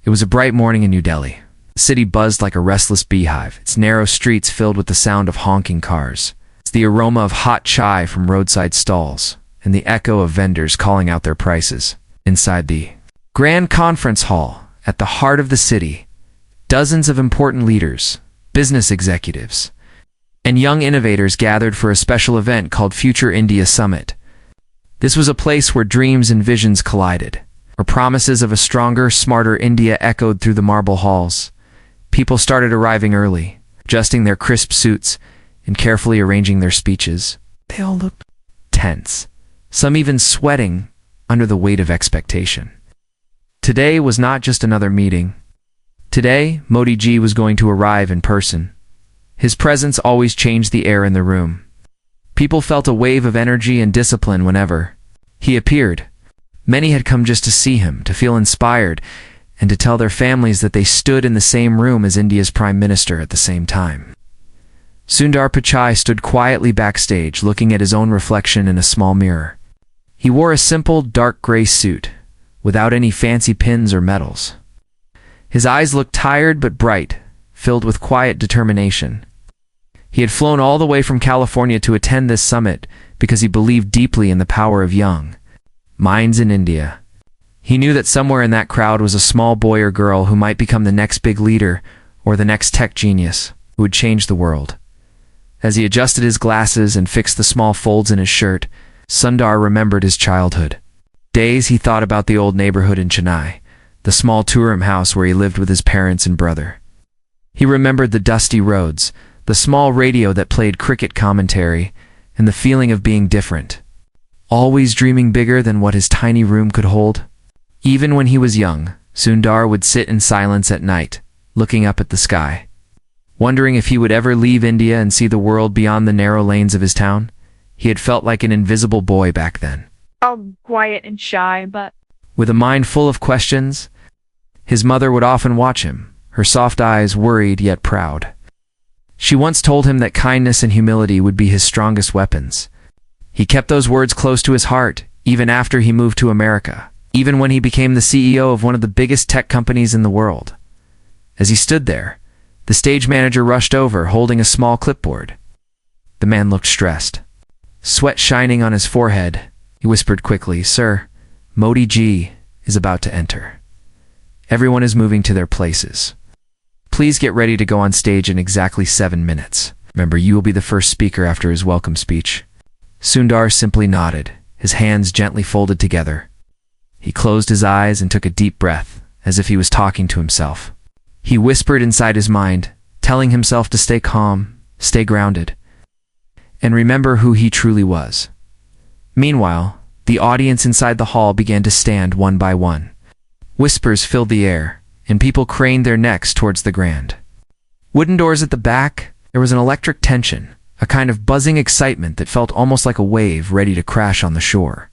It was a bright morning in New Delhi. The city buzzed like a restless beehive, its narrow streets filled with the sound of honking cars. It's the aroma of hot chai from roadside stalls, and the echo of vendors calling out their prices. Inside the Grand Conference Hall, at the heart of the city, dozens of important leaders, business executives, and young innovators gathered for a special event called Future India Summit. This was a place where dreams and visions collided, where promises of a stronger, smarter India echoed through the marble halls. People started arriving early, adjusting their crisp suits and carefully arranging their speeches. They all looked tense, some even sweating under the weight of expectation. Today was not just another meeting. Today, Modi ji was going to arrive in person. His presence always changed the air in the room. People felt a wave of energy and discipline whenever he appeared. Many had come just to see him, to feel inspired, and to tell their families that they stood in the same room as India's Prime Minister at the same time. Sundar Pichai stood quietly backstage, looking at his own reflection in a small mirror. He wore a simple, dark gray suit, without any fancy pins or medals. His eyes looked tired but bright, filled with quiet determination. He had flown all the way from California to attend this summit because he believed deeply in the power of young minds in India. He knew that somewhere in that crowd was a small boy or girl who might become the next big leader or the next tech genius who would change the world. As he adjusted his glasses and fixed the small folds in his shirt, Sundar remembered his childhood. Days he thought about the old neighborhood in Chennai, the small two-room house where he lived with his parents and brother. He remembered the dusty roads, the small radio that played cricket commentary, and the feeling of being different, always dreaming bigger than what his tiny room could hold. Even when he was young, Sundar would sit in silence at night, looking up at the sky, wondering if he would ever leave India and see the world beyond the narrow lanes of his town. He had felt like an invisible boy back then. Quiet and shy, but with a mind full of questions. His mother would often watch him, her soft eyes worried yet proud. She once told him that kindness and humility would be his strongest weapons. He kept those words close to his heart, even after he moved to America, even when he became the CEO of one of the biggest tech companies in the world. As he stood there, the stage manager rushed over, holding a small clipboard. The man looked stressed, sweat shining on his forehead. He whispered quickly, "Sir, Modi ji is about to enter. Everyone is moving to their places. Please get ready to go on stage in exactly 7 minutes. Remember, you will be the first speaker after his welcome speech." Sundar simply nodded, his hands gently folded together. He closed his eyes and took a deep breath, as if he was talking to himself. He whispered inside his mind, telling himself to stay calm, stay grounded, and remember who he truly was. Meanwhile, the audience inside the hall began to stand one by one. Whispers filled the air, and people craned their necks towards the grand wooden doors at the back. There was an electric tension, a kind of buzzing excitement that felt almost like a wave ready to crash on the shore.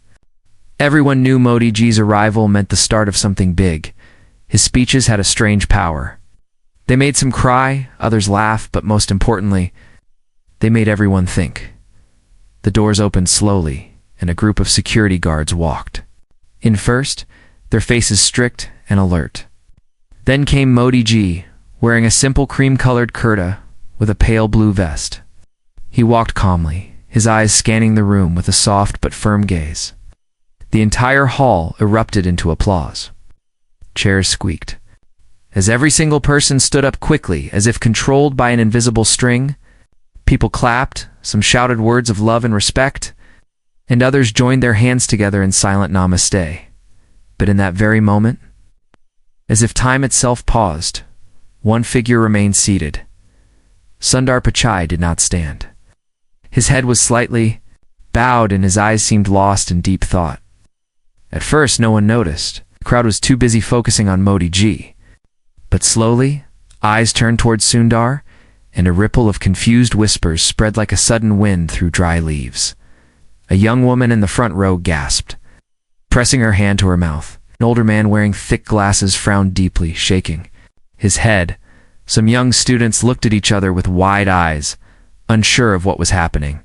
Everyone knew Modi ji's arrival meant the start of something big. His speeches had a strange power. They made some cry, others laugh, but most importantly, they made everyone think. The doors opened slowly, and a group of security guards walked in first, their faces strict and alert. Then came Modi ji, wearing a simple cream-colored kurta with a pale blue vest. He walked calmly, his eyes scanning the room with a soft but firm gaze. The entire hall erupted into applause. Chairs squeaked. As every single person stood up quickly, as if controlled by an invisible string, people clapped, some shouted words of love and respect, and others joined their hands together in silent namaste. But in that very moment, as if time itself paused, one figure remained seated. Sundar Pichai did not stand. His head was slightly bowed and his eyes seemed lost in deep thought. At first, no one noticed. The crowd was too busy focusing on Modi ji. But slowly, eyes turned towards Sundar, and a ripple of confused whispers spread like a sudden wind through dry leaves. A young woman in the front row gasped, pressing her hand to her mouth. An older man wearing thick glasses frowned deeply, shaking his head. Some young students looked at each other with wide eyes, unsure of what was happening.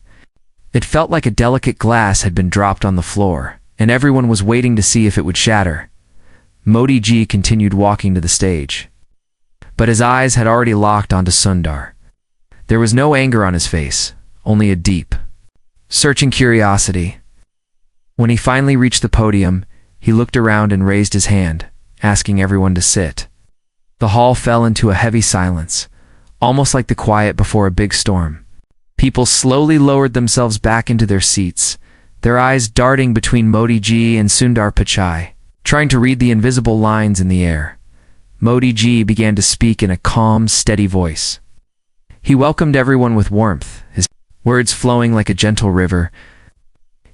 It felt like a delicate glass had been dropped on the floor, and everyone was waiting to see if it would shatter. Modi Ji continued walking to the stage. But his eyes had already locked onto Sundar. There was no anger on his face, only a deep, searching curiosity. When he finally reached the podium, he looked around and raised his hand, asking everyone to sit. The hall fell into a heavy silence, almost like the quiet before a big storm. People slowly lowered themselves back into their seats, their eyes darting between Modi Ji and Sundar Pichai, trying to read the invisible lines in the air. Modi Ji began to speak in a calm, steady voice. He welcomed everyone with warmth, his words flowing like a gentle river.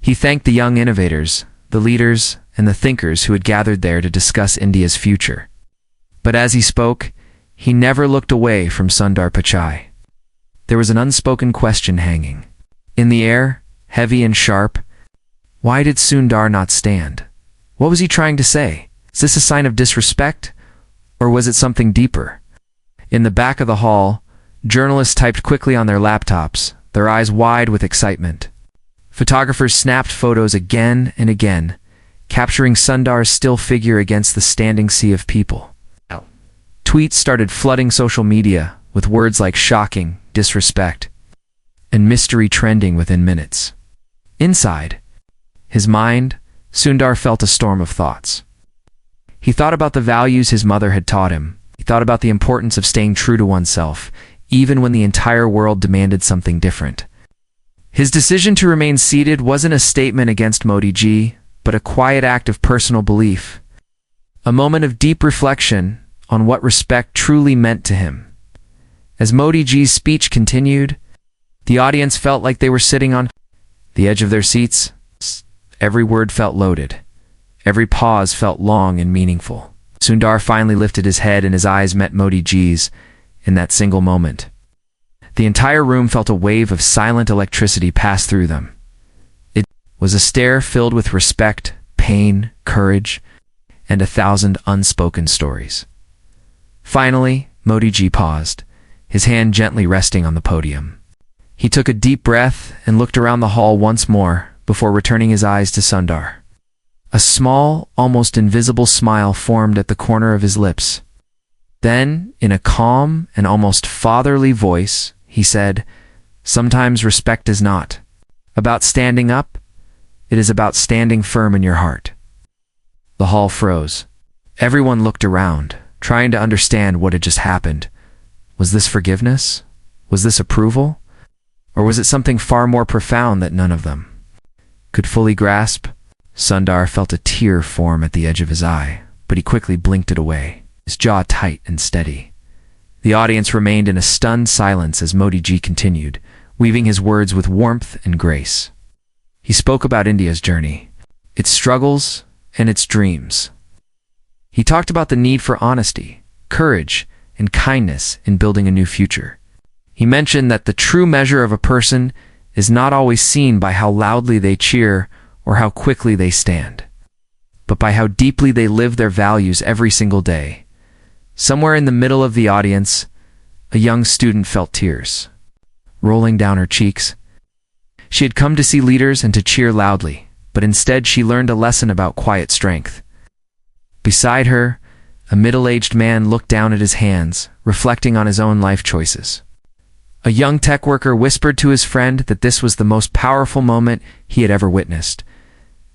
He thanked the young innovators, the leaders, and the thinkers who had gathered there to discuss India's future. But as he spoke, he never looked away from Sundar Pichai. There was an unspoken question hanging in the air, heavy and sharp. Why did Sundar not stand? What was he trying to say? Is this a sign of disrespect? Or was it something deeper? In the back of the hall, journalists typed quickly on their laptops, their eyes wide with excitement. Photographers snapped photos again and again, capturing Sundar's still figure against the standing sea of people. Tweets started flooding social media with words like shocking, disrespect, and mystery trending within minutes. Inside his mind, Sundar felt a storm of thoughts. He thought about the values his mother had taught him. He thought about the importance of staying true to oneself, even when the entire world demanded something different. His decision to remain seated wasn't a statement against Modi Ji, but a quiet act of personal belief. A moment of deep reflection on what respect truly meant to him. As Modi Ji's speech continued, the audience felt like they were sitting on the edge of their seats. Every word felt loaded. Every pause felt long and meaningful. Sundar finally lifted his head and his eyes met Modi Ji's in that single moment. The entire room felt a wave of silent electricity pass through them. It was a stare filled with respect, pain, courage, and 1,000 unspoken stories. Finally, Modi Ji paused, his hand gently resting on the podium. He took a deep breath and looked around the hall once more before returning his eyes to Sundar. A small, almost invisible smile formed at the corner of his lips. Then, in a calm and almost fatherly voice, he said, "Sometimes respect is not about standing up, it is about standing firm in your heart." The hall froze. Everyone looked around, trying to understand what had just happened. Was this forgiveness? Was this approval? Or was it something far more profound that none of them could fully grasp? Sundar felt a tear form at the edge of his eye, but he quickly blinked it away, his jaw tight and steady. The audience remained in a stunned silence as Modi Ji continued, weaving his words with warmth and grace. He spoke about India's journey, its struggles, and its dreams. He talked about the need for honesty, courage, and kindness in building a new future. He mentioned that the true measure of a person is not always seen by how loudly they cheer or how quickly they stand, but by how deeply they live their values every single day. Somewhere in the middle of the audience, a young student felt tears rolling down her cheeks. She had come to see leaders and to cheer loudly, but instead she learned a lesson about quiet strength. Beside her, a middle-aged man looked down at his hands, reflecting on his own life choices. A young tech worker whispered to his friend that this was the most powerful moment he had ever witnessed.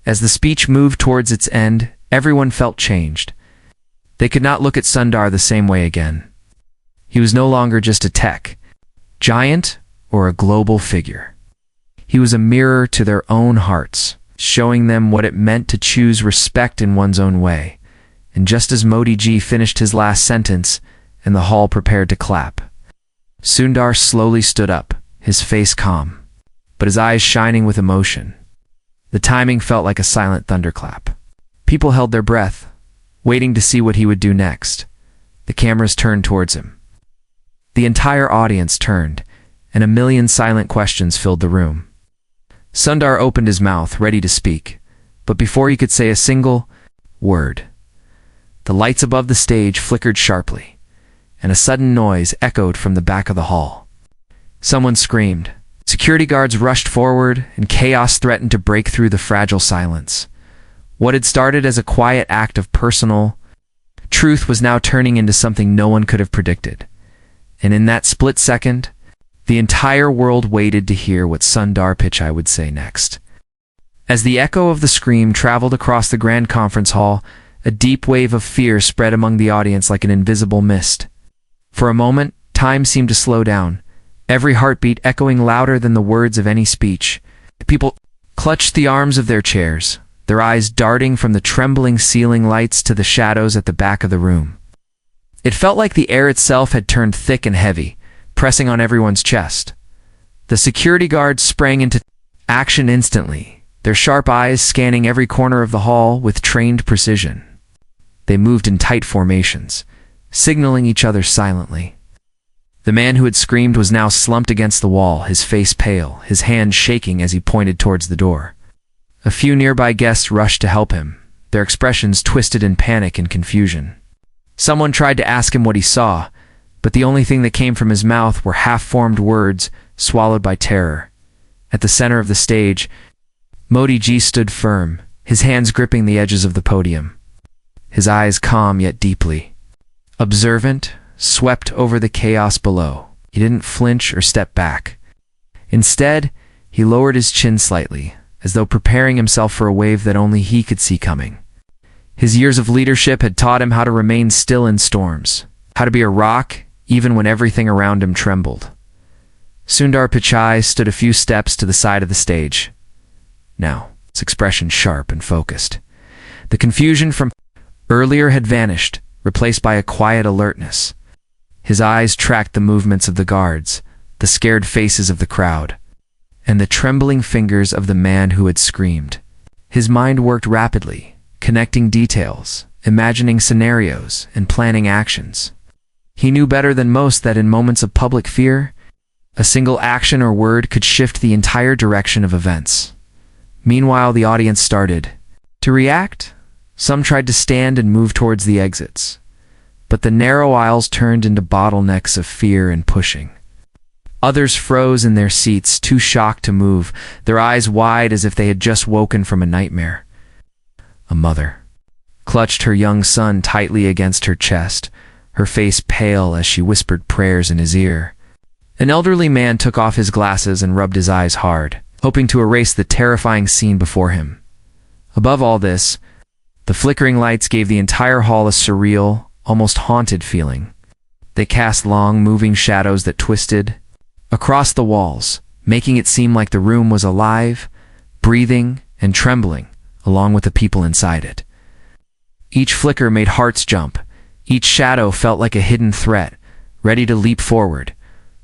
As the speech moved towards its end, everyone felt changed. They could not look at Sundar the same way again. He was no longer just a tech giant or a global figure. He was a mirror to their own hearts, showing them what it meant to choose respect in one's own way. And just as Modi Ji finished his last sentence and the hall prepared to clap, Sundar slowly stood up, his face calm, but his eyes shining with emotion. The timing felt like a silent thunderclap. People held their breath, waiting to see what he would do next. The cameras turned towards him. The entire audience turned, and a million silent questions filled the room. Sundar opened his mouth, ready to speak, but before he could say a single word, the lights above the stage flickered sharply, and a sudden noise echoed from the back of the hall. Someone screamed. Security guards rushed forward, and chaos threatened to break through the fragile silence. What had started as a quiet act of personal Truth was now turning into something no one could have predicted. And in that split second, the entire world waited to hear what Sundar Pichai would say next. As the echo of the scream traveled across the grand conference hall, a deep wave of fear spread among the audience like an invisible mist. For a moment, time seemed to slow down, every heartbeat echoing louder than the words of any speech. The people clutched the arms of their chairs, their eyes darting from the trembling ceiling lights to the shadows at the back of the room. It felt like the air itself had turned thick and heavy, pressing on everyone's chest. The security guards sprang into action instantly, their sharp eyes scanning every corner of the hall with trained precision. They moved in tight formations, signaling each other silently. The man who had screamed was now slumped against the wall, his face pale, his hand shaking as he pointed towards the door. A few nearby guests rushed to help him, their expressions twisted in panic and confusion. Someone tried to ask him what he saw, but the only thing that came from his mouth were half-formed words swallowed by terror. At the center of the stage, Modi Ji stood firm, his hands gripping the edges of the podium. His eyes calm yet deeply observant, swept over the chaos below. He didn't flinch or step back. Instead, he lowered his chin slightly, as though preparing himself for a wave that only he could see coming. His years of leadership had taught him how to remain still in storms, how to be a rock even when everything around him trembled. Sundar Pichai stood a few steps to the side of the stage, now his expression sharp and focused. The confusion from earlier had vanished, replaced by a quiet alertness. His eyes tracked the movements of the guards, the scared faces of the crowd, and the trembling fingers of the man who had screamed. His mind worked rapidly, connecting details, imagining scenarios, and planning actions. He knew better than most that in moments of public fear, a single action or word could shift the entire direction of events. Meanwhile, the audience started to react. Some tried to stand and move towards the exits, but the narrow aisles turned into bottlenecks of fear and pushing. Others froze in their seats, too shocked to move, their eyes wide as if they had just woken from a nightmare. A mother clutched her young son tightly against her chest, her face pale as she whispered prayers in his ear. An elderly man took off his glasses and rubbed his eyes hard, hoping to erase the terrifying scene before him. Above all this, the flickering lights gave the entire hall a surreal, almost haunted feeling. They cast long, moving shadows that twisted across the walls, making it seem like the room was alive, breathing, and trembling, along with the people inside it. Each flicker made hearts jump. Each shadow felt like a hidden threat, ready to leap forward.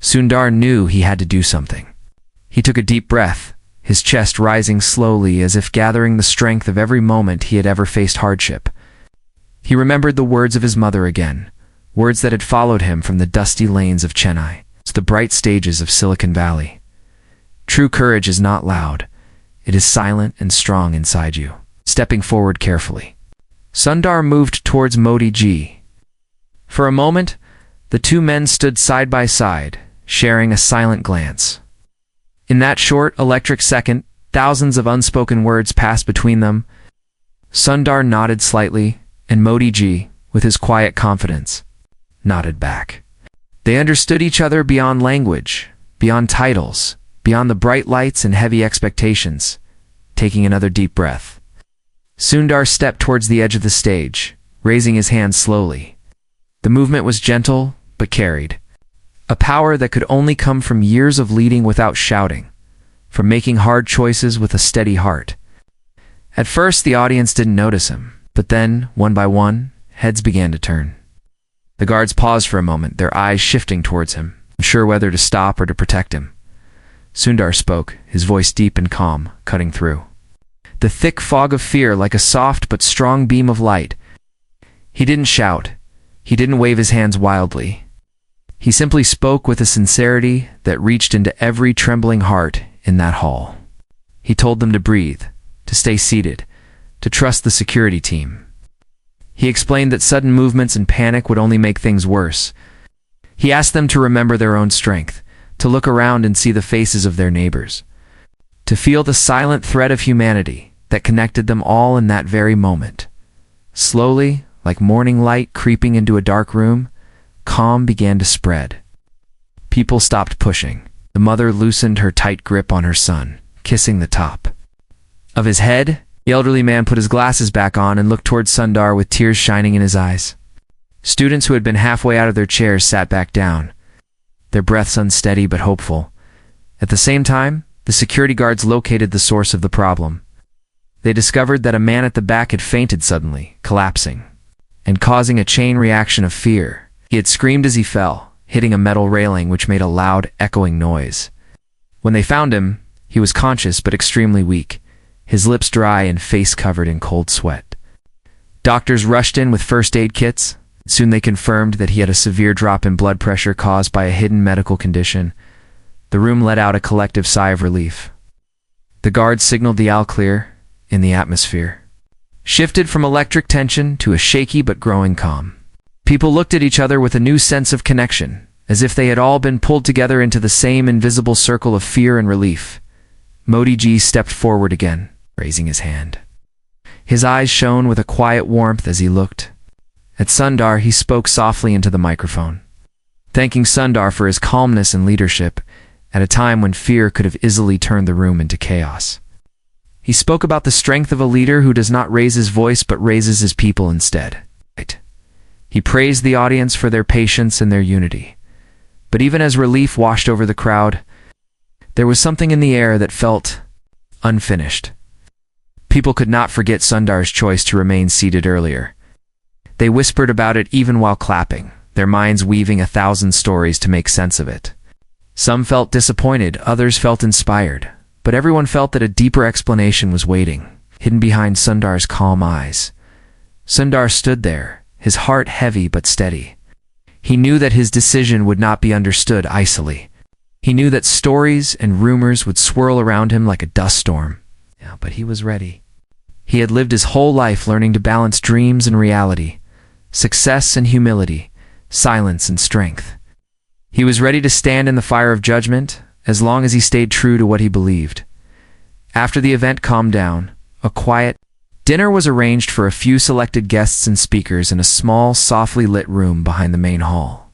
Sundar knew he had to do something. He took a deep breath, his chest rising slowly as if gathering the strength of every moment he had ever faced hardship. He remembered the words of his mother again, words that had followed him from the dusty lanes of Chennai to the bright stages of Silicon Valley. True courage is not loud. It is silent and strong inside you. Stepping forward carefully, Sundar moved towards Modi Ji. For a moment, the two men stood side by side, sharing a silent glance. In that short, electric second, thousands of unspoken words passed between them. Sundar nodded slightly, and Modi Ji, with his quiet confidence, nodded back. They understood each other beyond language, beyond titles, beyond the bright lights and heavy expectations. Taking another deep breath, Sundar stepped towards the edge of the stage, raising his hands slowly. The movement was gentle, but carried a power that could only come from years of leading without shouting, from making hard choices with a steady heart. At first, the audience didn't notice him, but then, one by one, heads began to turn. The guards paused for a moment, their eyes shifting towards him, unsure whether to stop or to protect him. Sundar spoke, his voice deep and calm, cutting through the thick fog of fear like a soft but strong beam of light. He didn't shout. He didn't wave his hands wildly. He simply spoke with a sincerity that reached into every trembling heart in that hall. He told them to breathe, to stay seated, to trust the security team. He explained that sudden movements and panic would only make things worse. He asked them to remember their own strength, to look around and see the faces of their neighbors, to feel the silent thread of humanity that connected them all in that very moment. Slowly, Like morning light creeping into a dark room, calm began to spread. People stopped pushing. The mother loosened her tight grip on her son, kissing the top of his head. The elderly man put his glasses back on and looked toward Sundar with tears shining in his eyes. Students who had been halfway out of their chairs sat back down, their breaths unsteady but hopeful. At the same time, the security guards located the source of the problem. They discovered that a man at the back had fainted suddenly, collapsing, and causing a chain reaction of fear. He had screamed as he fell, hitting a metal railing which made a loud, echoing noise. When they found him, he was conscious but extremely weak, his lips dry and face covered in cold sweat. Doctors rushed in with first aid kits. Soon they confirmed that he had a severe drop in blood pressure caused by a hidden medical condition. The room let out a collective sigh of relief. The guards signaled the all clear, in the atmosphere shifted from electric tension to a shaky but growing calm. People looked at each other with a new sense of connection, as if they had all been pulled together into the same invisible circle of fear and relief. Modi Ji stepped forward again, raising his hand. His eyes shone with a quiet warmth as he looked at Sundar. He spoke softly into the microphone, thanking Sundar for his calmness and leadership at a time when fear could have easily turned the room into chaos. He spoke about the strength of a leader who does not raise his voice but raises his people instead. He praised the audience for their patience and their unity. But even as relief washed over the crowd, there was something in the air that felt unfinished. People could not forget Sundar's choice to remain seated earlier. They whispered about it even while clapping, their minds weaving 1,000 stories to make sense of it. Some felt disappointed, others felt inspired, but everyone felt that a deeper explanation was waiting, hidden behind Sundar's calm eyes. Sundar stood there, his heart heavy but steady. He knew that his decision would not be understood icily. He knew that stories and rumors would swirl around him like a dust storm. Yeah, but he was ready. He had lived his whole life learning to balance dreams and reality, success and humility, silence and strength. He was ready to stand in the fire of judgment as long as he stayed true to what he believed. After the event calmed down, a quiet dinner was arranged for a few selected guests and speakers in a small, softly lit room behind the main hall.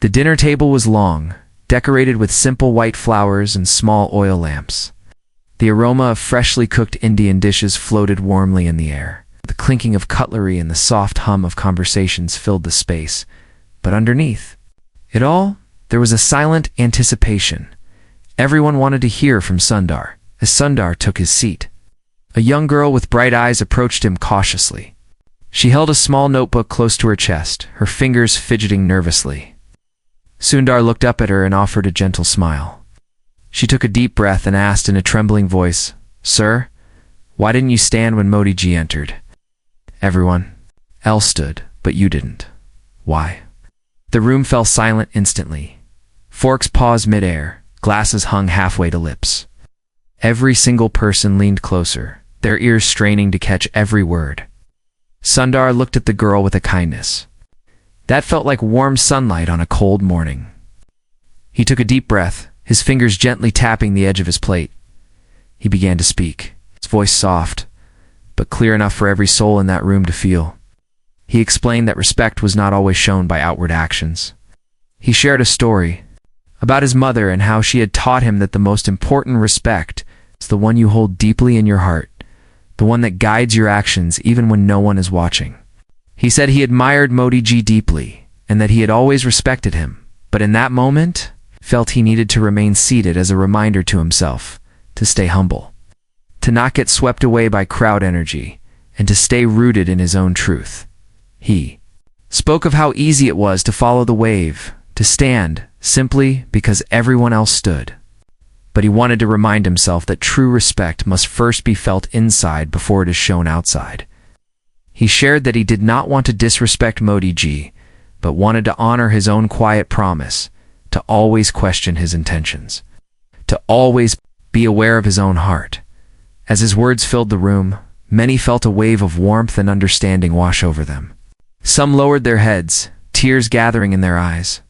The dinner table was long, decorated with simple white flowers and small oil lamps. The aroma of freshly cooked Indian dishes floated warmly in the air. The clinking of cutlery and the soft hum of conversations filled the space. But underneath it all, there was a silent anticipation. Everyone wanted to hear from Sundar, as Sundar took his seat. A young girl with bright eyes approached him cautiously. She held a small notebook close to her chest, her fingers fidgeting nervously. Sundar looked up at her and offered a gentle smile. She took a deep breath and asked in a trembling voice, "Sir, why didn't you stand when Modi Ji entered?" Everyone else stood, but you didn't. Why? The room fell silent instantly. Forks paused mid-air, glasses hung halfway to lips. Every single person leaned closer, their ears straining to catch every word. Sundar looked at the girl with a kindness that felt like warm sunlight on a cold morning. He took a deep breath, his fingers gently tapping the edge of his plate. He began to speak, his voice soft, but clear enough for every soul in that room to feel. He explained that respect was not always shown by outward actions. He shared a story about his mother and how she had taught him that the most important respect is the one you hold deeply in your heart, the one that guides your actions even when no one is watching. He said he admired Modi Ji deeply and that he had always respected him, but in that moment, felt he needed to remain seated as a reminder to himself, to stay humble, to not get swept away by crowd energy, and to stay rooted in his own truth. He spoke of how easy it was to follow the wave, to stand simply because everyone else stood. But he wanted to remind himself that true respect must first be felt inside before it is shown outside. He shared that he did not want to disrespect Modi Ji, but wanted to honor his own quiet promise to always question his intentions, to always be aware of his own heart. As his words filled the room, many felt a wave of warmth and understanding wash over them. Some lowered their heads, tears gathering in their eyes.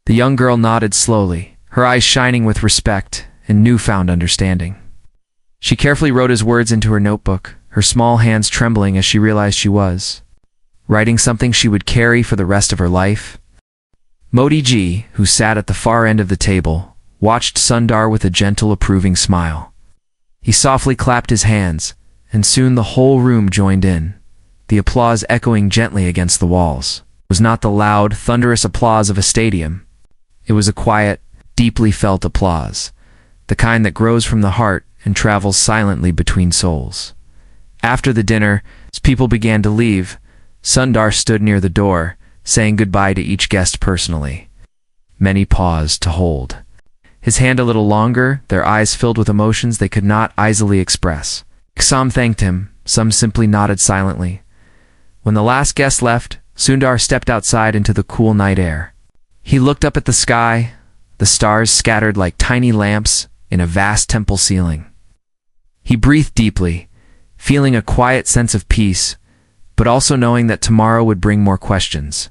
The young girl nodded slowly, her eyes shining with respect and newfound understanding. She carefully wrote his words into her notebook, her small hands trembling as she realized she was writing something she would carry for the rest of her life? Modi Ji, who sat at the far end of the table, watched Sundar with a gentle approving smile. He softly clapped his hands, and soon the whole room joined in, the applause echoing gently against the walls. It was not the loud, thunderous applause of a stadium. It was a quiet, deeply felt applause, the kind that grows from the heart and travels silently between souls. After the dinner, as people began to leave, Sundar stood near the door, saying goodbye to each guest personally. Many paused to hold his hand a little longer, their eyes filled with emotions they could not easily express. Some thanked him, some simply nodded silently. When the last guest left, Sundar stepped outside into the cool night air. He looked up at the sky, the stars scattered like tiny lamps in a vast temple ceiling. He breathed deeply, feeling a quiet sense of peace, but also knowing that tomorrow would bring more questions,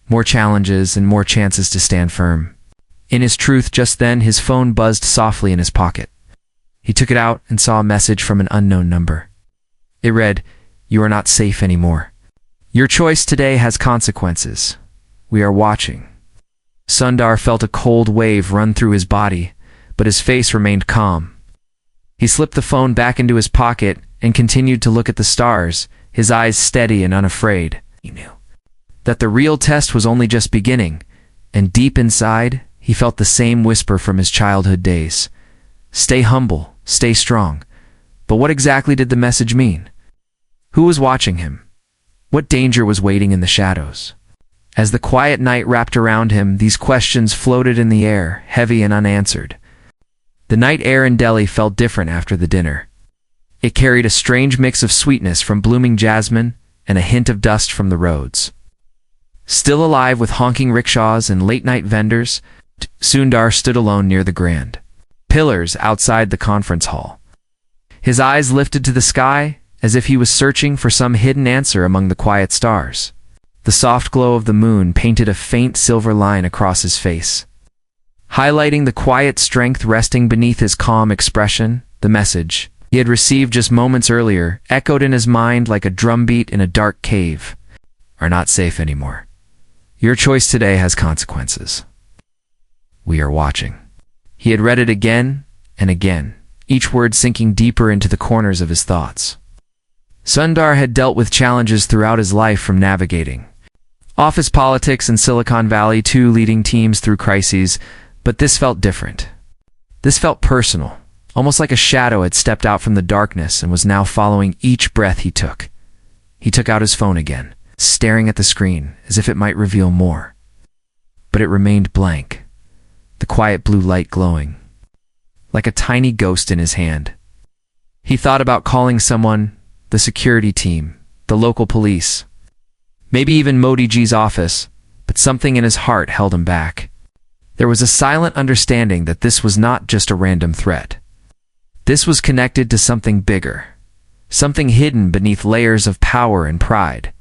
more challenges, and more chances to stand firm. In his truth, just then, his phone buzzed softly in his pocket. He took it out and saw a message from an unknown number. It read, "You are not safe anymore. Your choice today has consequences. We are watching." Sundar felt a cold wave run through his body, but his face remained calm. He slipped the phone back into his pocket and continued to look at the stars, his eyes steady and unafraid. He knew that the real test was only just beginning, and deep inside, he felt the same whisper from his childhood days. Stay humble, stay strong. But what exactly did the message mean? Who was watching him? What danger was waiting in the shadows? As the quiet night wrapped around him, these questions floated in the air, heavy and unanswered. The night air in Delhi felt different after the dinner. It carried a strange mix of sweetness from blooming jasmine and a hint of dust from the roads. Still alive with honking rickshaws and late-night vendors, Sundar stood alone near the grand pillars outside the conference hall. His eyes lifted to the sky as if he was searching for some hidden answer among the quiet stars. The soft glow of the moon painted a faint silver line across his face, highlighting the quiet strength resting beneath his calm expression. The message he had received just moments earlier echoed in his mind like a drumbeat in a dark cave. Are not safe anymore. Your choice today has consequences. We are watching. He had read it again and again, each word sinking deeper into the corners of his thoughts. Sundar had dealt with challenges throughout his life, from navigating office politics in Silicon Valley to leading teams through crises, but this felt different. This felt personal, almost like a shadow had stepped out from the darkness and was now following each breath he took. He took out his phone again, staring at the screen as if it might reveal more. But it remained blank, the quiet blue light glowing, like a tiny ghost in his hand. He thought about calling someone, the security team, the local police, maybe even Modi Ji's office, but something in his heart held him back. There was a silent understanding that this was not just a random threat. This was connected to something bigger, something hidden beneath layers of power and pride.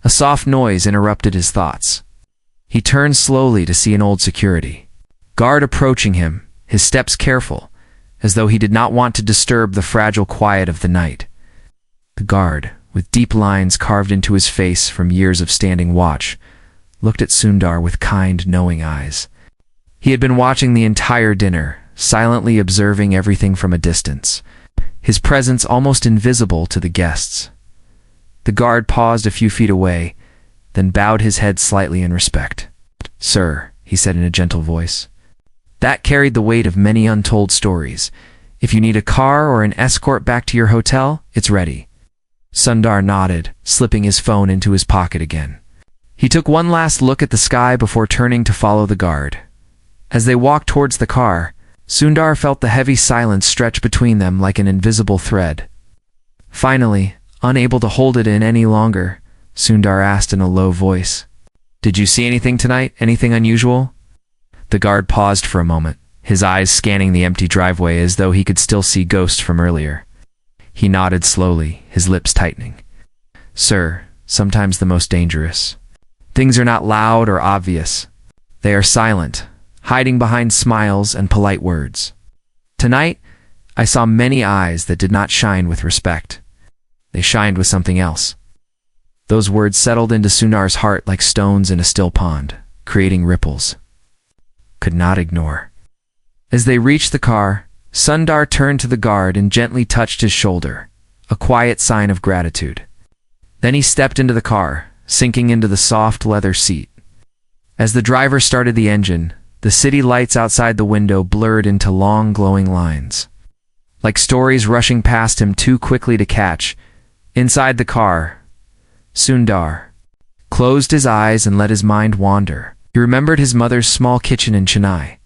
A soft noise interrupted his thoughts. He turned slowly to see an old security guard approaching him, his steps careful, as though he did not want to disturb the fragile quiet of the night. The guard, with deep lines carved into his face from years of standing watch, looked at Sundar with kind, knowing eyes. He had been watching the entire dinner, silently observing everything from a distance, his presence almost invisible to the guests. The guard paused a few feet away, then bowed his head slightly in respect. "Sir," he said in a gentle voice. That carried the weight of many untold stories. "If you need a car or an escort back to your hotel, it's ready." Sundar nodded, slipping his phone into his pocket again. He took one last look at the sky before turning to follow the guard. As they walked towards the car, Sundar felt the heavy silence stretch between them like an invisible thread. Finally, unable to hold it in any longer, Sundar asked in a low voice, "Did you see anything tonight? Anything unusual?" The guard paused for a moment, his eyes scanning the empty driveway as though he could still see ghosts from earlier. He nodded slowly, his lips tightening. "Sir, sometimes the most dangerous things are not loud or obvious. They are silent, hiding behind smiles and polite words. Tonight, I saw many eyes that did not shine with respect. They shined with something else. Those words settled into Sundar's heart like stones in a still pond, creating ripples. Could not ignore. As they reached the car, Sundar turned to the guard and gently touched his shoulder, a quiet sign of gratitude. Then he stepped into the car, sinking into the soft leather seat. As the driver started the engine, the city lights outside the window blurred into long glowing lines. Like stories rushing past him too quickly to catch, inside the car, Sundar closed his eyes and let his mind wander. He remembered his mother's small kitchen in Chennai.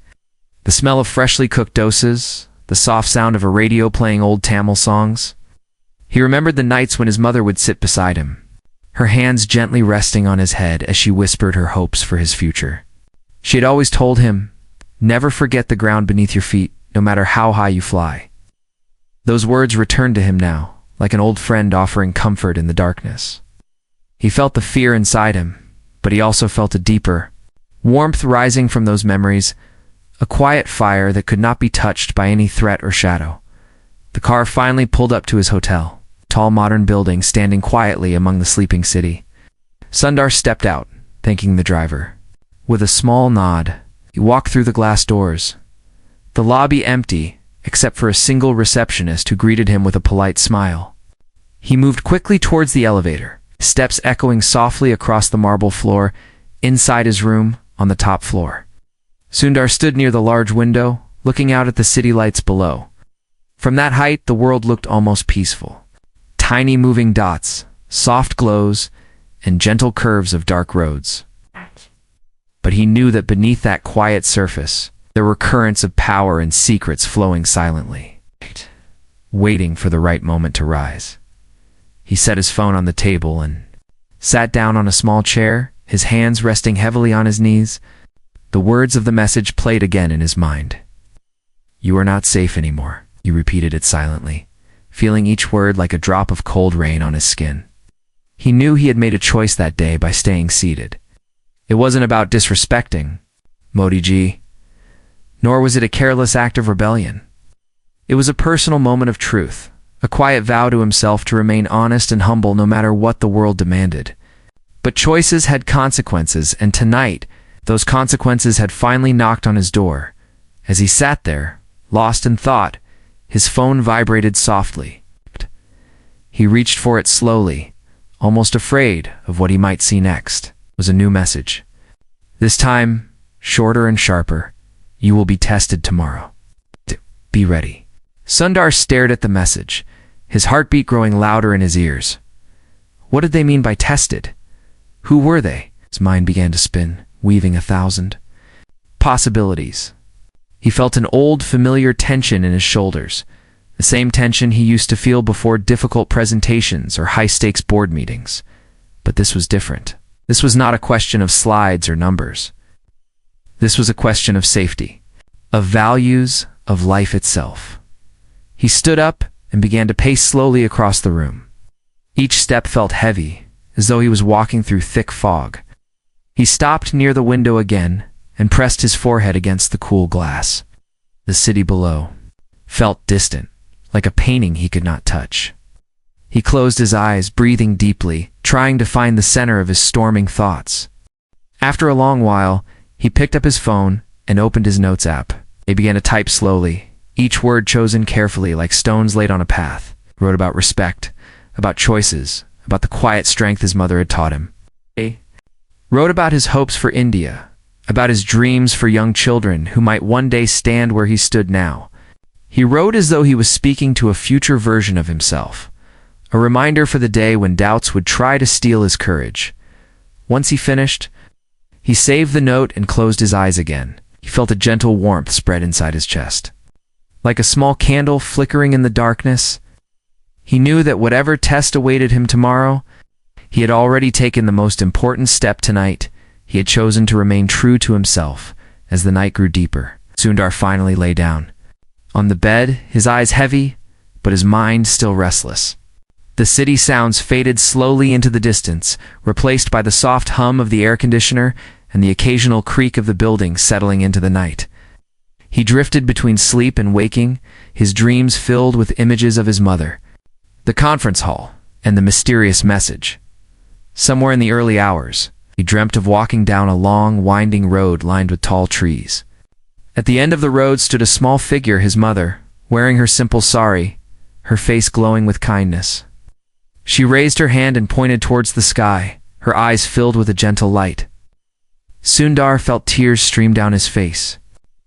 The smell of freshly cooked dosas, the soft sound of a radio playing old Tamil songs. He remembered the nights when his mother would sit beside him, her hands gently resting on his head as she whispered her hopes for his future. She had always told him, "Never forget the ground beneath your feet, no matter how high you fly." Those words returned to him now, like an old friend offering comfort in the darkness. He felt the fear inside him, but he also felt a deeper warmth rising from those memories, a quiet fire that could not be touched by any threat or shadow. The car finally pulled up to his hotel, a tall modern building standing quietly among the sleeping city. Sundar stepped out, thanking the driver. With a small nod, he walked through the glass doors. The lobby empty, except for a single receptionist who greeted him with a polite smile. He moved quickly towards the elevator, steps echoing softly across the marble floor, inside his room on the top floor. Sundar stood near the large window, looking out at the city lights below. From that height, the world looked almost peaceful. Tiny moving dots, soft glows, and gentle curves of dark roads. But he knew that beneath that quiet surface, there were currents of power and secrets flowing silently, waiting for the right moment to rise. He set his phone on the table and sat down on a small chair, his hands resting heavily on his knees. The words of the message played again in his mind. "You are not safe anymore," he repeated it silently, feeling each word like a drop of cold rain on his skin. He knew he had made a choice that day by staying seated. It wasn't about disrespecting Modi ji, nor was it a careless act of rebellion. It was a personal moment of truth, a quiet vow to himself to remain honest and humble no matter what the world demanded. But choices had consequences, and tonight, those consequences had finally knocked on his door. As he sat there, lost in thought, his phone vibrated softly. He reached for it slowly, almost afraid of what he might see next. It was a new message. This time, shorter and sharper. "You will be tested tomorrow. Be ready." Sundar stared at the message, his heartbeat growing louder in his ears. What did they mean by tested? Who were they? His mind began to spin, weaving 1,000 possibilities. He felt an old, familiar tension in his shoulders, the same tension he used to feel before difficult presentations or high-stakes board meetings. But this was different. This was not a question of slides or numbers. This was a question of safety, of values, of life itself. He stood up and began to pace slowly across the room. Each step felt heavy, as though he was walking through thick fog. He stopped near the window again and pressed his forehead against the cool glass. The city below felt distant, like a painting he could not touch. He closed his eyes, breathing deeply, trying to find the center of his storming thoughts. After a long while, he picked up his phone and opened his notes app. He began to type slowly, each word chosen carefully like stones laid on a path. He wrote about respect, about choices, about the quiet strength his mother had taught him. He wrote about his hopes for India, about his dreams for young children who might one day stand where he stood now. He wrote as though he was speaking to a future version of himself, a reminder for the day when doubts would try to steal his courage. Once he finished, he saved the note and closed his eyes again. He felt a gentle warmth spread inside his chest. Like a small candle flickering in the darkness, he knew that whatever test awaited him tomorrow, he had already taken the most important step tonight. He had chosen to remain true to himself. As the night grew deeper, Sundar finally lay down. On the bed, his eyes heavy, but his mind still restless. The city sounds faded slowly into the distance, replaced by the soft hum of the air conditioner and the occasional creak of the building settling into the night. He drifted between sleep and waking, his dreams filled with images of his mother, the conference hall, and the mysterious message. Somewhere in the early hours, he dreamt of walking down a long, winding road lined with tall trees. At the end of the road stood a small figure, his mother, wearing her simple sari, her face glowing with kindness. She raised her hand and pointed towards the sky, her eyes filled with a gentle light. Sundar felt tears stream down his face.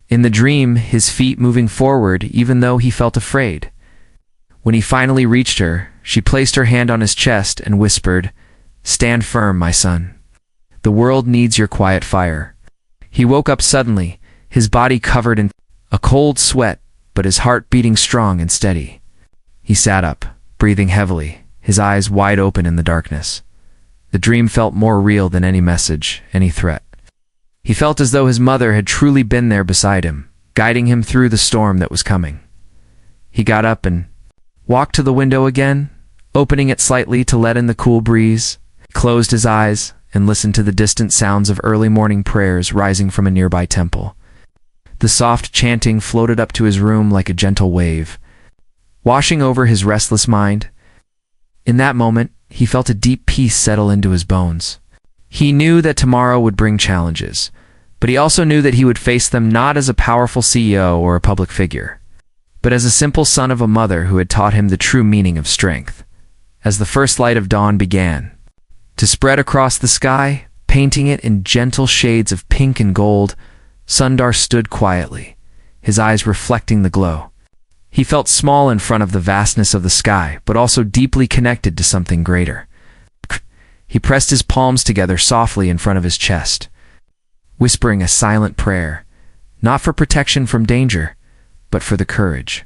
In the dream, his feet moving forward even though he felt afraid. When he finally reached her, she placed her hand on his chest and whispered, "Stand firm, my son. The world needs your quiet fire." He woke up suddenly, his body covered in a cold sweat, but his heart beating strong and steady. He sat up, breathing heavily, his eyes wide open in the darkness. The dream felt more real than any message, any threat. He felt as though his mother had truly been there beside him, guiding him through the storm that was coming. He got up and walked to the window again, opening it slightly to let in the cool breeze, closed his eyes, and listened to the distant sounds of early morning prayers rising from a nearby temple. The soft chanting floated up to his room like a gentle wave, washing over his restless mind. In that moment, he felt a deep peace settle into his bones. He knew that tomorrow would bring challenges, but he also knew that he would face them not as a powerful CEO or a public figure, but as a simple son of a mother who had taught him the true meaning of strength. As the first light of dawn began to spread across the sky, painting it in gentle shades of pink and gold, Sundar stood quietly, his eyes reflecting the glow. He felt small in front of the vastness of the sky, but also deeply connected to something greater. He pressed his palms together softly in front of his chest, whispering a silent prayer, not for protection from danger, but for the courage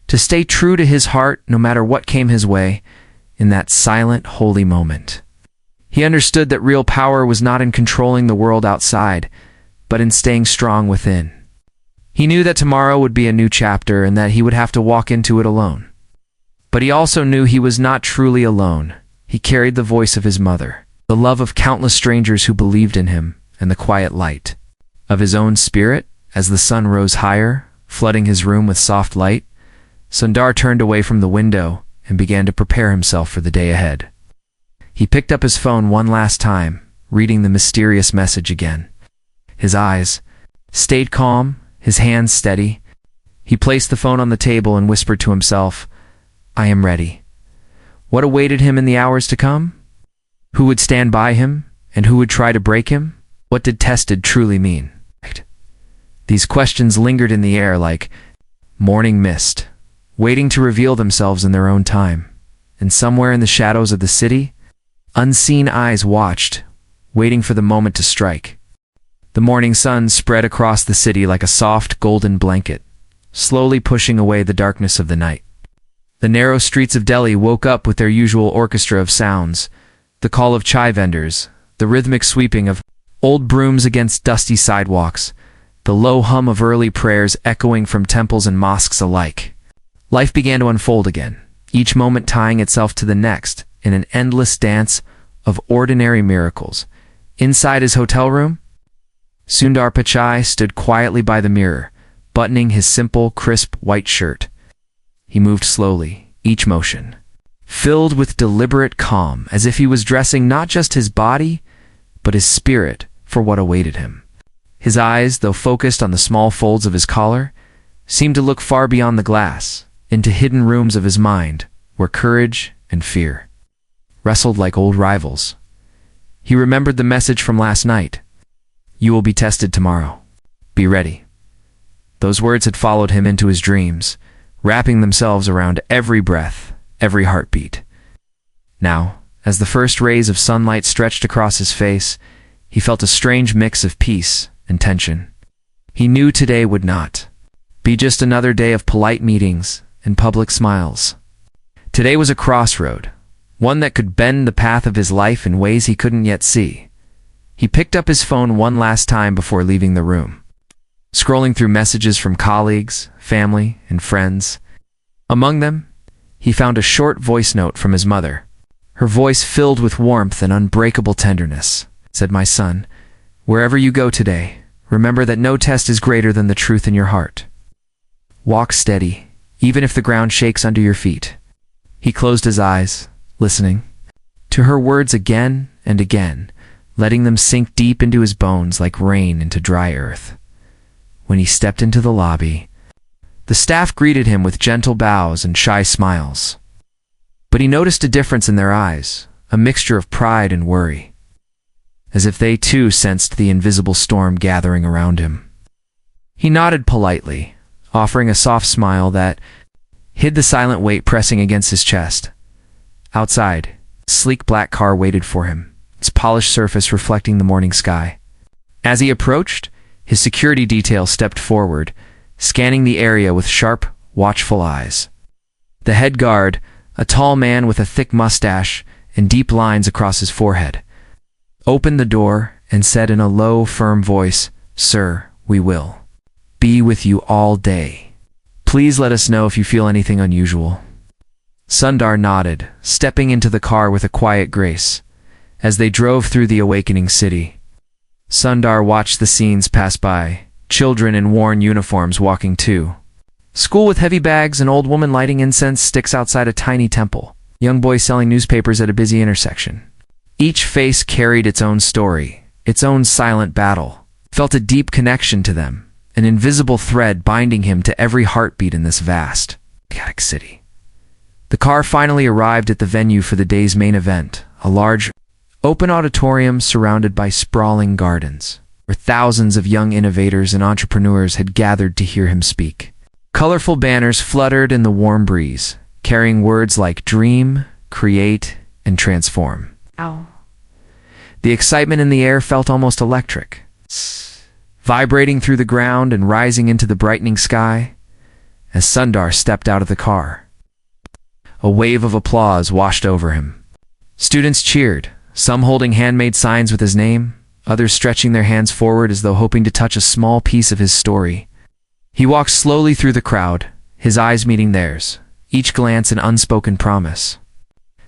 to stay true to his heart no matter what came his way. In that silent, holy moment, he understood that real power was not in controlling the world outside, but in staying strong within. He knew that tomorrow would be a new chapter and that he would have to walk into it alone. But he also knew he was not truly alone. He carried the voice of his mother, the love of countless strangers who believed in him, and the quiet light of his own spirit. As the sun rose higher, flooding his room with soft light, Sundar turned away from the window and began to prepare himself for the day ahead. He picked up his phone one last time, reading the mysterious message again. His eyes stayed calm, his hands steady. He placed the phone on the table and whispered to himself, "I am ready." What awaited him in the hours to come? Who would stand by him, and who would try to break him? What did tested truly mean? These questions lingered in the air like morning mist, waiting to reveal themselves in their own time. And somewhere in the shadows of the city, unseen eyes watched, waiting for the moment to strike. The morning sun spread across the city like a soft, golden blanket, slowly pushing away the darkness of the night. The narrow streets of Delhi woke up with their usual orchestra of sounds, the call of chai vendors, the rhythmic sweeping of old brooms against dusty sidewalks, the low hum of early prayers echoing from temples and mosques alike. Life began to unfold again, each moment tying itself to the next in an endless dance of ordinary miracles. Inside his hotel room, Sundar Pichai stood quietly by the mirror, buttoning his simple, crisp white shirt. He moved slowly, each motion filled with deliberate calm, as if he was dressing not just his body, but his spirit for what awaited him. His eyes, though focused on the small folds of his collar, seemed to look far beyond the glass, into hidden rooms of his mind, where courage and fear wrestled like old rivals. He remembered the message from last night. "You will be tested tomorrow. Be ready." Those words had followed him into his dreams, wrapping themselves around every breath, every heartbeat. Now, as the first rays of sunlight stretched across his face, he felt a strange mix of peace and tension. He knew today would not be just another day of polite meetings and public smiles. Today was a crossroad, one that could bend the path of his life in ways he couldn't yet see. He picked up his phone one last time before leaving the room, scrolling through messages from colleagues, family, and friends. Among them, he found a short voice note from his mother. Her voice filled with warmth and unbreakable tenderness. Said, "My son, wherever you go today, remember that no test is greater than the truth in your heart. Walk steady, even if the ground shakes under your feet." He closed his eyes, listening. to her words again and again, letting them sink deep into his bones like rain into dry earth. When he stepped into the lobby, the staff greeted him with gentle bows and shy smiles. But he noticed a difference in their eyes, a mixture of pride and worry, as if they too sensed the invisible storm gathering around him. He nodded politely, offering a soft smile that hid the silent weight pressing against his chest. Outside, a sleek black car waited for him, its polished surface reflecting the morning sky. As he approached, his security detail stepped forward, scanning the area with sharp, watchful eyes. The head guard, a tall man with a thick mustache and deep lines across his forehead, opened the door and said in a low, firm voice, "Sir, we will be with you all day. Please let us know if you feel anything unusual." Sundar nodded, stepping into the car with a quiet grace. As they drove through the awakening city, Sundar watched the scenes pass by, children in worn uniforms walking too. School with heavy bags, an old woman lighting incense sticks outside a tiny temple, young boys selling newspapers at a busy intersection. Each face carried its own story, its own silent battle, felt a deep connection to them, an invisible thread binding him to every heartbeat in this vast, chaotic city. The car finally arrived at the venue for the day's main event, a large, open auditorium surrounded by sprawling gardens, where thousands of young innovators and entrepreneurs had gathered to hear him speak. Colorful banners fluttered in the warm breeze, carrying words like dream, create, and transform. Ow. The excitement in the air felt almost electric, vibrating through the ground and rising into the brightening sky as Sundar stepped out of the car. A wave of applause washed over him. Students cheered, some holding handmade signs with his name, others stretching their hands forward as though hoping to touch a small piece of his story. He walked slowly through the crowd, his eyes meeting theirs, each glance an unspoken promise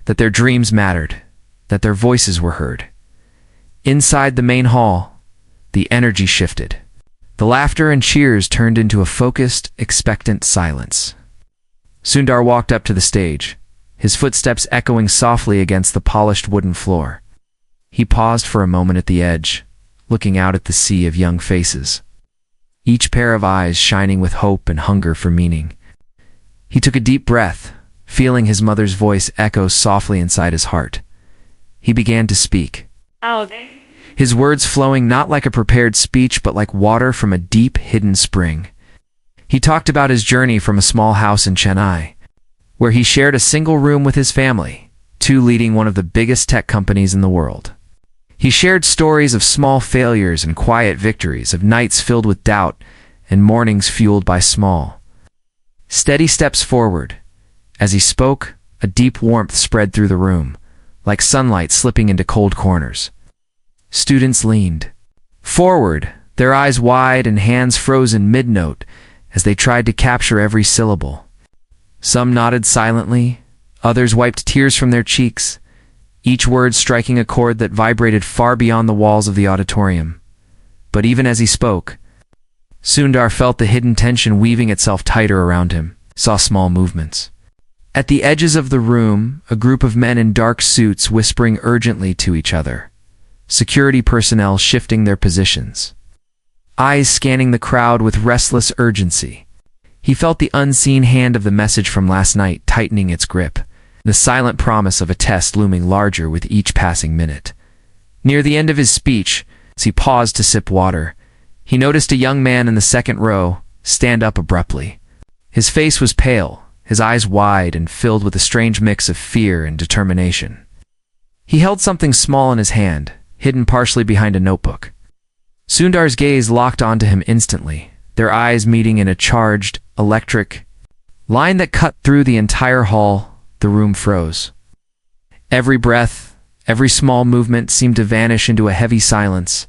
that their dreams mattered, that their voices were heard. Inside the main hall, the energy shifted. The laughter and cheers turned into a focused, expectant silence. Sundar walked up to the stage, his footsteps echoing softly against the polished wooden floor. He paused for a moment at the edge, looking out at the sea of young faces, each pair of eyes shining with hope and hunger for meaning. He took a deep breath, feeling his mother's voice echo softly inside his heart. He began to speak, his words flowing not like a prepared speech but like water from a deep, hidden spring. He talked about his journey from a small house in Chennai, where he shared a single room with his family, to leading one of the biggest tech companies in the world. He shared stories of small failures and quiet victories, of nights filled with doubt and mornings fueled by small, steady steps forward. As he spoke, a deep warmth spread through the room, like sunlight slipping into cold corners. Students leaned forward, their eyes wide and hands frozen mid-note as they tried to capture every syllable. Some nodded silently, others wiped tears from their cheeks, each word striking a chord that vibrated far beyond the walls of the auditorium. But even as he spoke, Sundar felt the hidden tension weaving itself tighter around him, saw small movements. At the edges of the room, a group of men in dark suits whispering urgently to each other, security personnel shifting their positions, eyes scanning the crowd with restless urgency. He felt the unseen hand of the message from last night tightening its grip, the silent promise of a test looming larger with each passing minute. Near the end of his speech, as he paused to sip water, he noticed a young man in the second row stand up abruptly. His face was pale, his eyes wide and filled with a strange mix of fear and determination. He held something small in his hand, hidden partially behind a notebook. Sundar's gaze locked onto him instantly, their eyes meeting in a charged, electric line that cut through the entire hall. The room froze. Every breath, every small movement seemed to vanish into a heavy silence.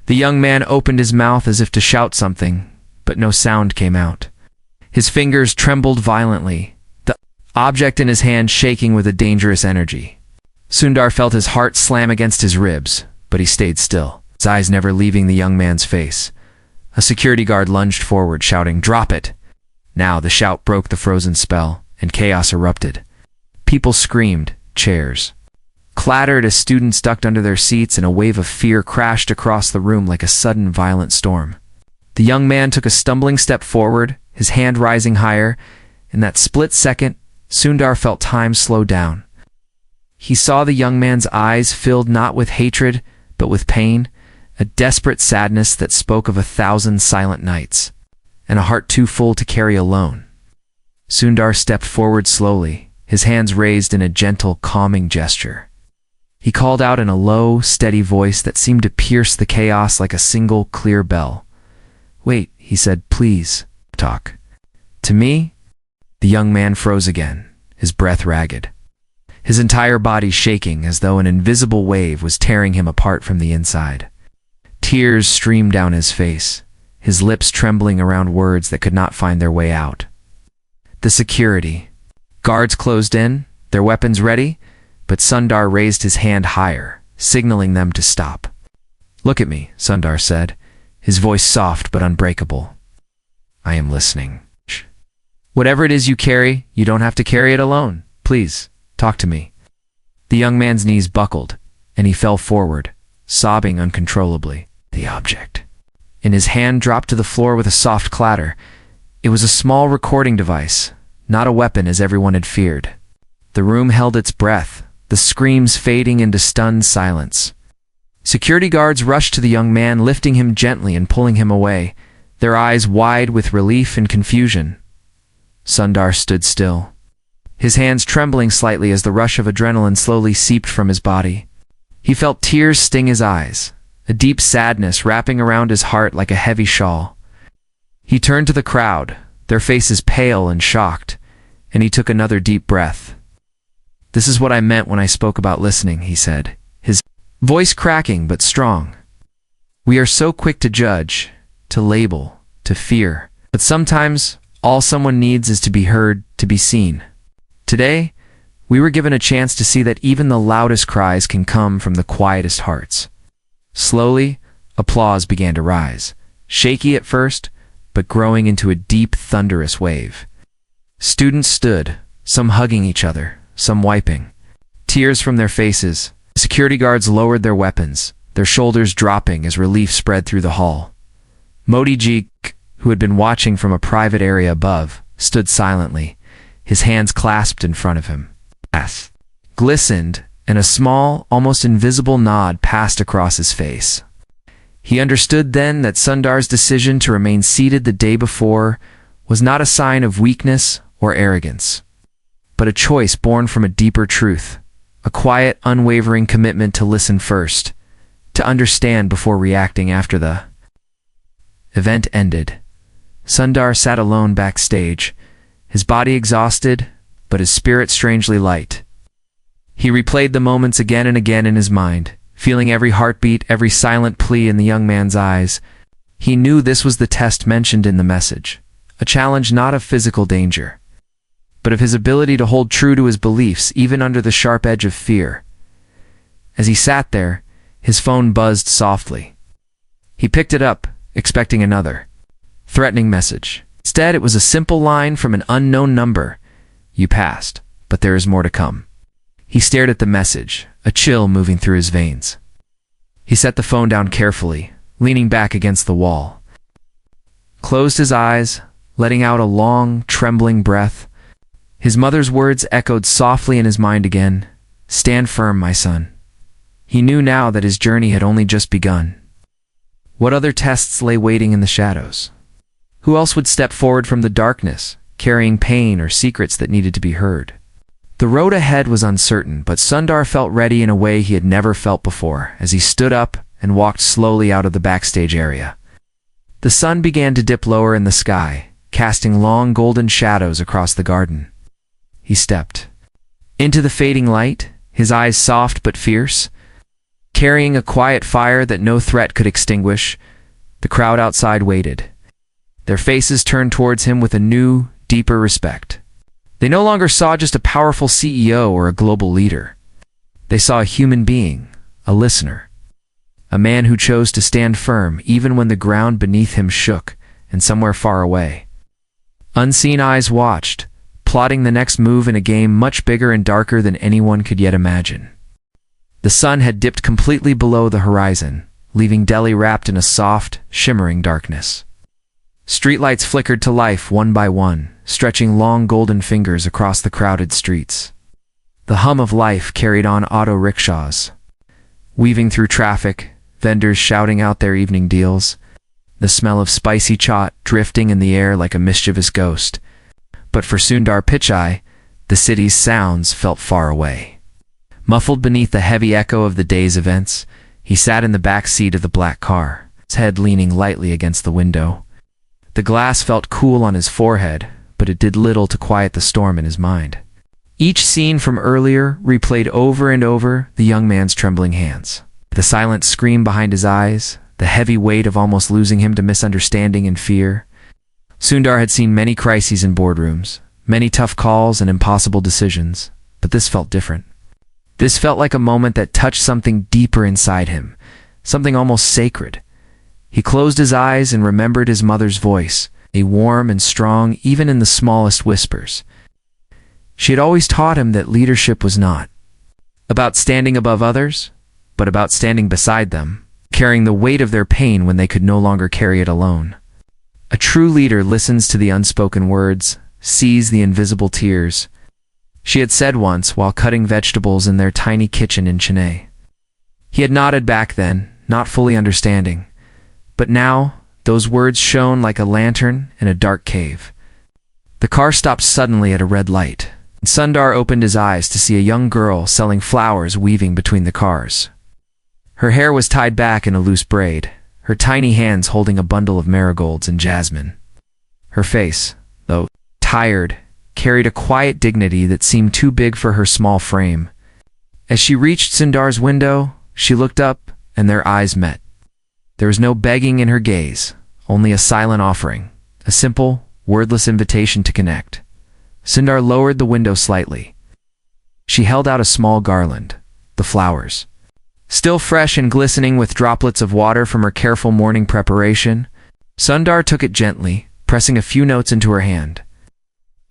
The young man opened his mouth as if to shout something, but no sound came out. His fingers trembled violently, the object in his hand shaking with a dangerous energy. Sundar felt his heart slam against his ribs, but he stayed still, his eyes never leaving the young man's face. A security guard lunged forward, shouting, "Drop it!" Now the shout broke the frozen spell, and chaos erupted. People screamed, chairs clattered as students ducked under their seats, and a wave of fear crashed across the room like a sudden violent storm. The young man took a stumbling step forward, his hand rising higher. In that split second, Sundar felt time slow down. He saw the young man's eyes filled not with hatred, but with pain, a desperate sadness that spoke of 1,000 silent nights, and a heart too full to carry alone. Sundar stepped forward slowly, his hands raised in a gentle, calming gesture. He called out in a low, steady voice that seemed to pierce the chaos like a single, clear bell. "Wait," he said, "please, talk." "To me?" The young man froze again, his breath ragged, his entire body shaking as though an invisible wave was tearing him apart from the inside. Tears streamed down his face, his lips trembling around words that could not find their way out. The security guards closed in, their weapons ready, but Sundar raised his hand higher, signaling them to stop. "Look at me," Sundar said, his voice soft but unbreakable. "I am listening. Whatever it is you carry, you don't have to carry it alone. Please, talk to me." The young man's knees buckled, and he fell forward, sobbing uncontrollably. The object in his hand dropped to the floor with a soft clatter. It was a small recording device, not a weapon as everyone had feared. The room held its breath, the screams fading into stunned silence. Security guards rushed to the young man, lifting him gently and pulling him away, their eyes wide with relief and confusion. Sundar stood still, his hands trembling slightly as the rush of adrenaline slowly seeped from his body. He felt tears sting his eyes, a deep sadness wrapping around his heart like a heavy shawl. He turned to the crowd, their faces pale and shocked, and he took another deep breath. "This is what I meant when I spoke about listening," he said, his voice cracking but strong. "We are so quick to judge, to label, to fear, but sometimes all someone needs is to be heard, to be seen. Today, we were given a chance to see that even the loudest cries can come from the quietest hearts." Slowly, applause began to rise, shaky at first, but growing into a deep, thunderous wave. Students stood, some hugging each other, some wiping tears from their faces. Security guards lowered their weapons, their shoulders dropping as relief spread through the hall. Modi Ji, who had been watching from a private area above, stood silently, his hands clasped in front of him. Glass glistened, and a small, almost invisible nod passed across his face. He understood then that Sundar's decision to remain seated the day before was not a sign of weakness or arrogance, but a choice born from a deeper truth, a quiet, unwavering commitment to listen first, to understand before reacting after. The event ended. Sundar sat alone backstage, his body exhausted, but his spirit strangely light. He replayed the moments again and again in his mind, feeling every heartbeat, every silent plea in the young man's eyes. He knew this was the test mentioned in the message, a challenge not of physical danger, but of his ability to hold true to his beliefs even under the sharp edge of fear. As he sat there, his phone buzzed softly. He picked it up, expecting another threatening message. Instead, it was a simple line from an unknown number. "You passed, but there is more to come." He stared at the message, a chill moving through his veins. He set the phone down carefully, leaning back against the wall. Closed his eyes, letting out a long, trembling breath. His mother's words echoed softly in his mind again. "Stand firm, my son." He knew now that his journey had only just begun. What other tests lay waiting in the shadows? Who else would step forward from the darkness, carrying pain or secrets that needed to be heard? The road ahead was uncertain, but Sundar felt ready in a way he had never felt before as he stood up and walked slowly out of the backstage area. The sun began to dip lower in the sky, casting long golden shadows across the garden. He stepped into the fading light, his eyes soft but fierce. Carrying a quiet fire that no threat could extinguish, the crowd outside waited, their faces turned towards him with a new, deeper respect. They no longer saw just a powerful CEO or a global leader. They saw a human being, a listener, a man who chose to stand firm even when the ground beneath him shook, and somewhere far away, unseen eyes watched, plotting the next move in a game much bigger and darker than anyone could yet imagine. The sun had dipped completely below the horizon, leaving Delhi wrapped in a soft, shimmering darkness. Streetlights flickered to life one by one, stretching long golden fingers across the crowded streets. The hum of life carried on auto rickshaws, weaving through traffic, vendors shouting out their evening deals, the smell of spicy chaat drifting in the air like a mischievous ghost. But for Sundar Pichai, the city's sounds felt far away. Muffled beneath the heavy echo of the day's events, he sat in the back seat of the black car, his head leaning lightly against the window. The glass felt cool on his forehead, but it did little to quiet the storm in his mind. Each scene from earlier replayed over and over the young man's trembling hands. The silent scream behind his eyes, the heavy weight of almost losing him to misunderstanding and fear. Sundar had seen many crises in boardrooms, many tough calls and impossible decisions, but this felt different. This felt like a moment that touched something deeper inside him, something almost sacred. He closed his eyes and remembered his mother's voice, a warm and strong even in the smallest whispers. She had always taught him that leadership was not about standing above others, but about standing beside them, carrying the weight of their pain when they could no longer carry it alone. A true leader listens to the unspoken words, sees the invisible tears. She had said once while cutting vegetables in their tiny kitchen in Chennai. He had nodded back then, not fully understanding. But now, those words shone like a lantern in a dark cave. The car stopped suddenly at a red light. Sundar opened his eyes to see a young girl selling flowers weaving between the cars. Her hair was tied back in a loose braid, her tiny hands holding a bundle of marigolds and jasmine. Her face, though tired, carried a quiet dignity that seemed too big for her small frame. As she reached Sundar's window, she looked up, and their eyes met. There was no begging in her gaze, only a silent offering, a simple, wordless invitation to connect. Sundar lowered the window slightly. She held out a small garland, the flowers. Still fresh and glistening with droplets of water from her careful morning preparation, Sundar took it gently, pressing a few notes into her hand.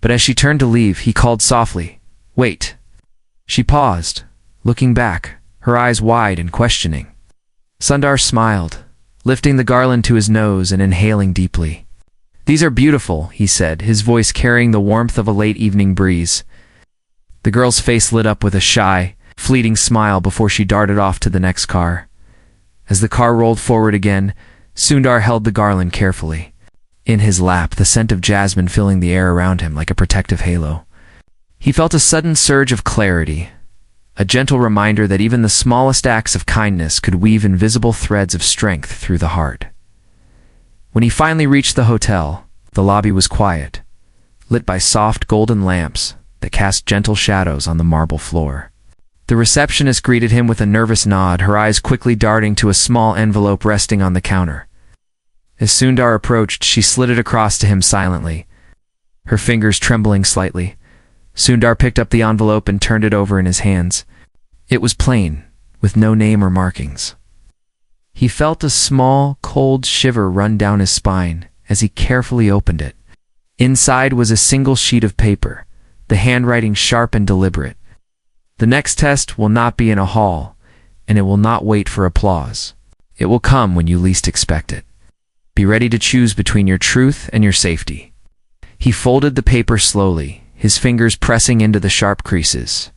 But as she turned to leave, he called softly, "Wait." She paused, looking back, her eyes wide and questioning. Sundar smiled, lifting the garland to his nose and inhaling deeply. "These are beautiful," he said, his voice carrying the warmth of a late evening breeze. The girl's face lit up with a shy, fleeting smile before she darted off to the next car. As the car rolled forward again, Sundar held the garland carefully. In his lap, the scent of jasmine filling the air around him like a protective halo. He felt a sudden surge of clarity, a gentle reminder that even the smallest acts of kindness could weave invisible threads of strength through the heart. When he finally reached the hotel, the lobby was quiet, lit by soft golden lamps that cast gentle shadows on the marble floor. The receptionist greeted him with a nervous nod, her eyes quickly darting to a small envelope resting on the counter. As Sundar approached, she slid it across to him silently, her fingers trembling slightly. Sundar picked up the envelope and turned it over in his hands. It was plain, with no name or markings. He felt a small, cold shiver run down his spine as he carefully opened it. Inside was a single sheet of paper, the handwriting sharp and deliberate. "The next test will not be in a hall, and it will not wait for applause. It will come when you least expect it. Be ready to choose between your truth and your safety." He folded the paper slowly, his fingers pressing into the sharp creases.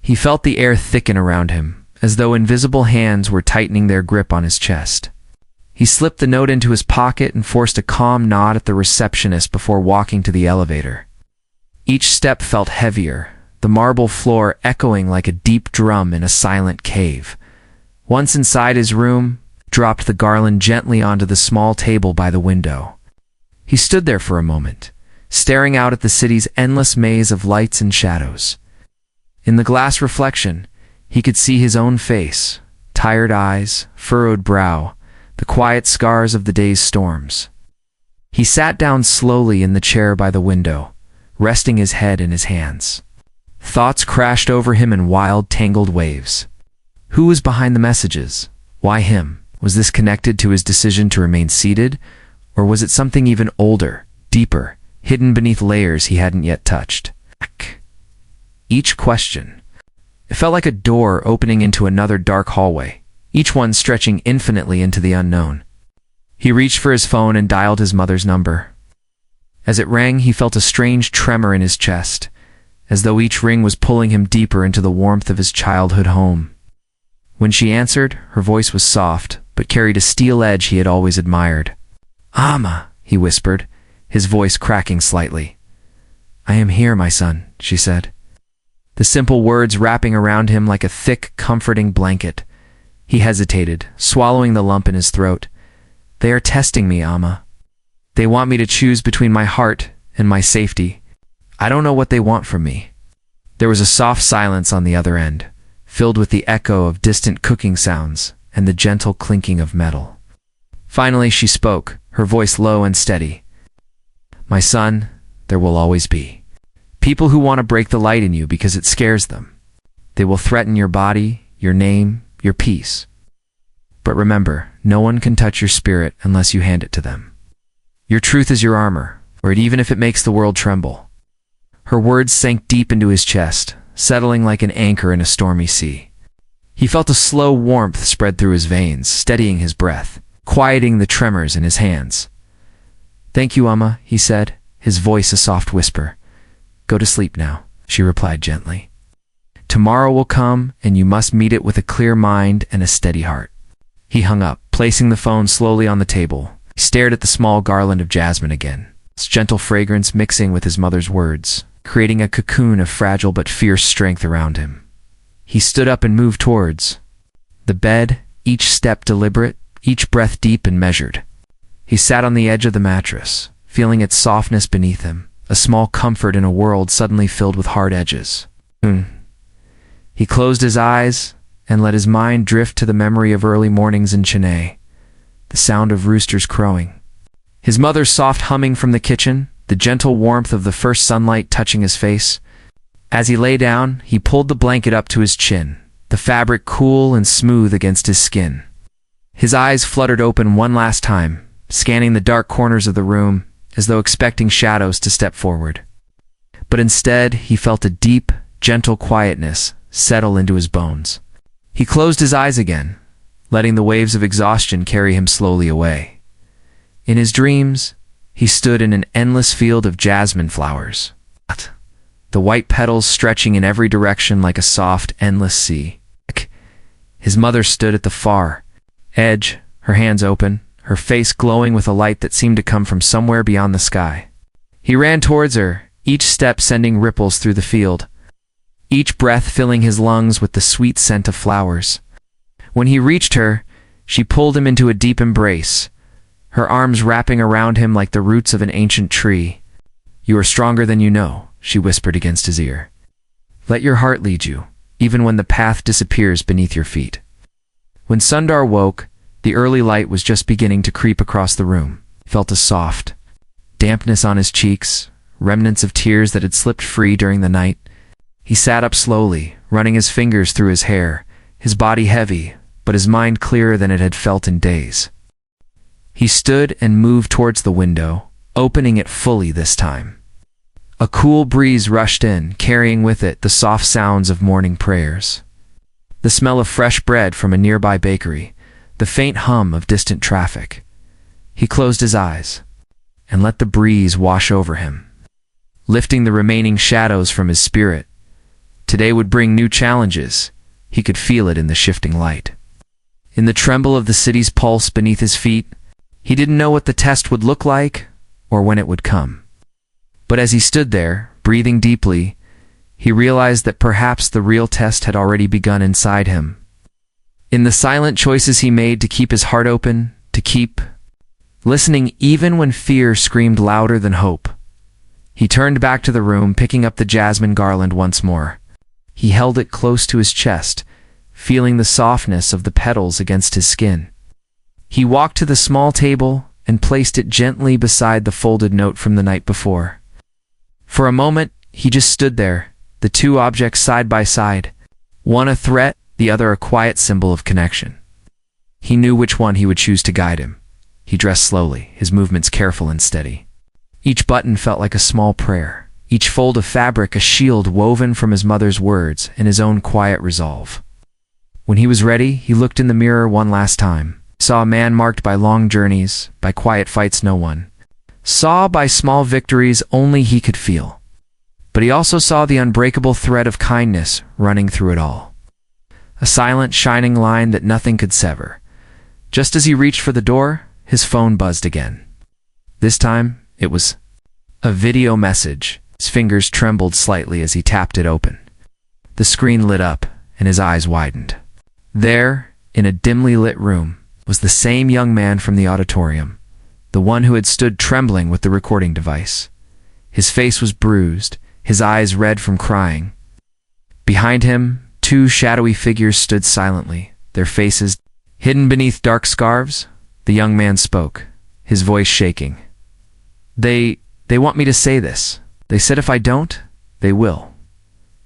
He felt the air thicken around him, as though invisible hands were tightening their grip on his chest. He slipped the note into his pocket and forced a calm nod at the receptionist before walking to the elevator. Each step felt heavier, the marble floor echoing like a deep drum in a silent cave. Once inside his room, dropped the garland gently onto the small table by the window. He stood there for a moment, staring out at the city's endless maze of lights and shadows. In the glass reflection, he could see his own face, tired eyes, furrowed brow, the quiet scars of the day's storms. He sat down slowly in the chair by the window, resting his head in his hands. Thoughts crashed over him in wild, tangled waves. Who was behind the messages? Why him? Was this connected to his decision to remain seated? Or was it something even older, deeper, hidden beneath layers he hadn't yet touched? Each question, It felt like a door opening into another dark hallway, each one stretching infinitely into the unknown. He reached for his phone and dialed his mother's number. As it rang, he felt a strange tremor in his chest, as though each ring was pulling him deeper into the warmth of his childhood home. When she answered, her voice was soft, but carried a steel edge he had always admired. "Amma," he whispered, his voice cracking slightly. "I am here, my son," she said. The simple words wrapping around him like a thick, comforting blanket. He hesitated, swallowing the lump in his throat. "They are testing me, Amma. They want me to choose between my heart and my safety. I don't know what they want from me." There was a soft silence on the other end, filled with the echo of distant cooking sounds and the gentle clinking of metal. Finally she spoke, her voice low and steady. "My son, there will always be people who want to break the light in you because it scares them. They will threaten your body, your name, your peace. But remember, no one can touch your spirit unless you hand it to them. Your truth is your armor, even if it makes the world tremble." Her words sank deep into his chest, settling like an anchor in a stormy sea. He felt a slow warmth spread through his veins, steadying his breath, quieting the tremors in his hands. "Thank you, Amma," he said, his voice a soft whisper. "Go to sleep now," she replied gently. "Tomorrow will come, and you must meet it with a clear mind and a steady heart." He hung up, placing the phone slowly on the table. He stared at the small garland of jasmine again, its gentle fragrance mixing with his mother's words, creating a cocoon of fragile but fierce strength around him. He stood up and moved towards the bed, each step deliberate, each breath deep and measured. He sat on the edge of the mattress, feeling its softness beneath him, a small comfort in a world suddenly filled with hard edges. He closed his eyes and let his mind drift to the memory of early mornings in Chennai, the sound of roosters crowing, his mother's soft humming from the kitchen, the gentle warmth of the first sunlight touching his face. As he lay down, he pulled the blanket up to his chin, the fabric cool and smooth against his skin. His eyes fluttered open one last time, scanning the dark corners of the room, as though expecting shadows to step forward. But instead, he felt a deep, gentle quietness settle into his bones. He closed his eyes again, letting the waves of exhaustion carry him slowly away. In his dreams, he stood in an endless field of jasmine flowers, the white petals stretching in every direction like a soft, endless sea. His mother stood at the far edge, her hands open, her face glowing with a light that seemed to come from somewhere beyond the sky. He ran towards her, each step sending ripples through the field, each breath filling his lungs with the sweet scent of flowers. When he reached her, she pulled him into a deep embrace, her arms wrapping around him like the roots of an ancient tree. "You are stronger than you know," she whispered against his ear. "Let your heart lead you, even when the path disappears beneath your feet." When Sundar woke, the early light was just beginning to creep across the room. He felt a soft dampness on his cheeks, remnants of tears that had slipped free during the night. He sat up slowly, running his fingers through his hair, his body heavy, but his mind clearer than it had felt in days. He stood and moved towards the window, opening it fully this time. A cool breeze rushed in, carrying with it the soft sounds of morning prayers, the smell of fresh bread from a nearby bakery, the faint hum of distant traffic. He closed his eyes and let the breeze wash over him, lifting the remaining shadows from his spirit. Today would bring new challenges. He could feel it in the shifting light, in the tremble of the city's pulse beneath his feet. He didn't know what the test would look like or when it would come. But as he stood there, breathing deeply, he realized that perhaps the real test had already begun inside him. In the silent choices he made to keep his heart open, to keep listening even when fear screamed louder than hope. He turned back to the room, picking up the jasmine garland once more. He held it close to his chest, feeling the softness of the petals against his skin. He walked to the small table and placed it gently beside the folded note from the night before. For a moment, he just stood there, the two objects side by side, one a threat, the other a quiet symbol of connection. He knew which one he would choose to guide him. He dressed slowly, his movements careful and steady. Each button felt like a small prayer, each fold of fabric a shield woven from his mother's words and his own quiet resolve. When he was ready, he looked in the mirror one last time, saw a man marked by long journeys, by quiet fights no one saw, by small victories only he could feel. But he also saw the unbreakable thread of kindness running through it all. A silent, shining line that nothing could sever. Just as he reached for the door, his phone buzzed again. This time, it was a video message. His fingers trembled slightly as he tapped it open. The screen lit up, and his eyes widened. There, in a dimly lit room, was the same young man from the auditorium, the one who had stood trembling with the recording device. His face was bruised, his eyes red from crying. Behind him, two shadowy figures stood silently, their faces hidden beneath dark scarves. The young man spoke, his voice shaking. They want me to say this. They said if I don't, they will.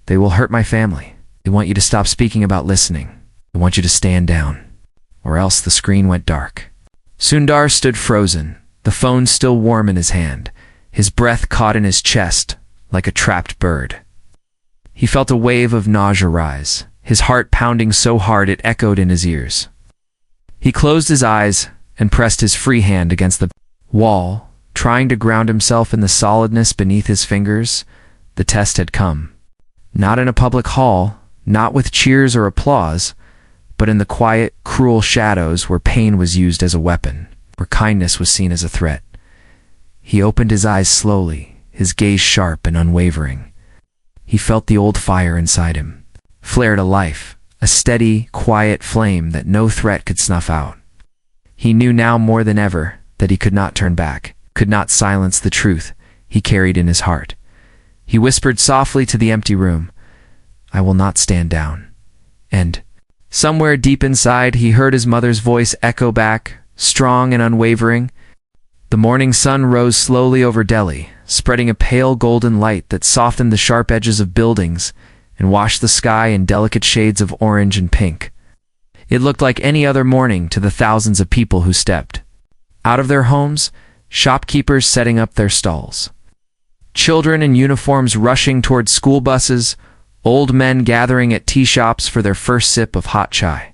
They will hurt my family. They want you to stop speaking about listening. They want you to stand down. Or else the screen went dark. Sundar stood frozen, the phone still warm in his hand, his breath caught in his chest like a trapped bird. He felt a wave of nausea rise, his heart pounding so hard it echoed in his ears. He closed his eyes and pressed his free hand against the wall, trying to ground himself in the solidness beneath his fingers. The test had come. Not in a public hall, not with cheers or applause, but in the quiet, cruel shadows where pain was used as a weapon, where kindness was seen as a threat. He opened his eyes slowly, his gaze sharp and unwavering. He felt the old fire inside him, flare to life, a steady, quiet flame that no threat could snuff out. He knew now more than ever that he could not turn back, could not silence the truth he carried in his heart. He whispered softly to the empty room, "I will not stand down." And somewhere deep inside, he heard his mother's voice echo back, strong and unwavering. The morning sun rose slowly over Delhi, spreading a pale golden light that softened the sharp edges of buildings and washed the sky in delicate shades of orange and pink. It looked like any other morning to the thousands of people who stepped out of their homes, shopkeepers setting up their stalls, children in uniforms rushing toward school buses, old men gathering at tea shops for their first sip of hot chai.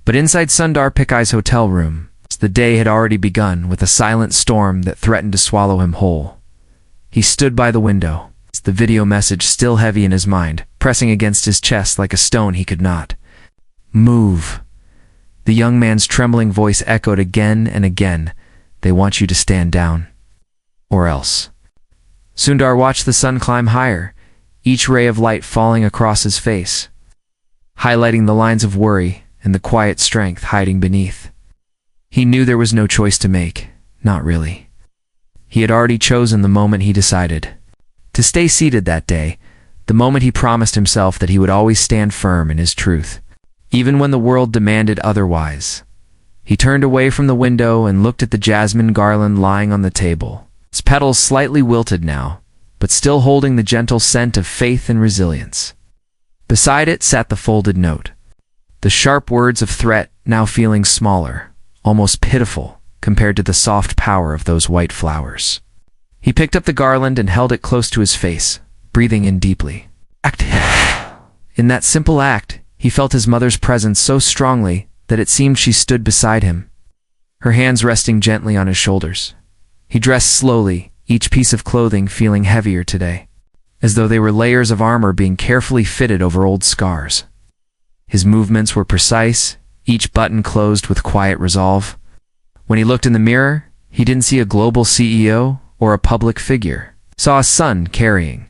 But inside Sundar Pichai's hotel room, the day had already begun with a silent storm that threatened to swallow him whole. He stood by the window, the video message still heavy in his mind, pressing against his chest like a stone he could not move. The young man's trembling voice echoed again and again, "They want you to stand down. Or else." Sundar watched the sun climb higher, each ray of light falling across his face, highlighting the lines of worry and the quiet strength hiding beneath. He knew there was no choice to make, not really. He had already chosen the moment he decided to stay seated that day, the moment he promised himself that he would always stand firm in his truth, even when the world demanded otherwise. He turned away from the window and looked at the jasmine garland lying on the table, its petals slightly wilted now, but still holding the gentle scent of faith and resilience. Beside it sat the folded note, the sharp words of threat now feeling smaller, almost pitiful, compared to the soft power of those white flowers. He picked up the garland and held it close to his face, breathing in deeply. In that simple act, he felt his mother's presence so strongly that it seemed she stood beside him, her hands resting gently on his shoulders. He dressed slowly, each piece of clothing feeling heavier today, as though they were layers of armor being carefully fitted over old scars. His movements were precise, each button closed with quiet resolve. When he looked in the mirror, he didn't see a global CEO or a public figure. Saw a son carrying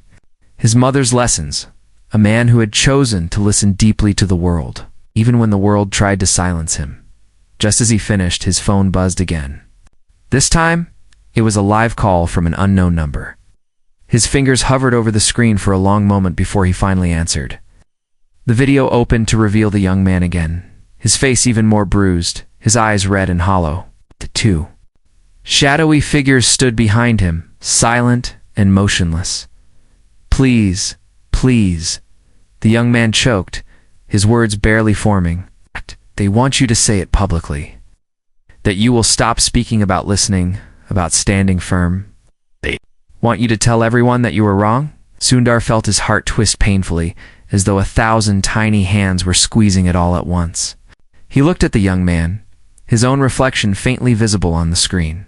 his mother's lessons, a man who had chosen to listen deeply to the world, even when the world tried to silence him. Just as he finished, his phone buzzed again. This time, it was a live call from an unknown number. His fingers hovered over the screen for a long moment before he finally answered. The video opened to reveal the young man again, his face even more bruised, his eyes red and hollow. The two shadowy figures stood behind him, silent and motionless. "Please, please," the young man choked, his words barely forming. "They want you to say it publicly. That you will stop speaking about listening, about standing firm. They Want you to tell everyone that you were wrong? Sundar felt his heart twist painfully, as though 1,000 tiny hands were squeezing it all at once. He looked at the young man, his own reflection faintly visible on the screen.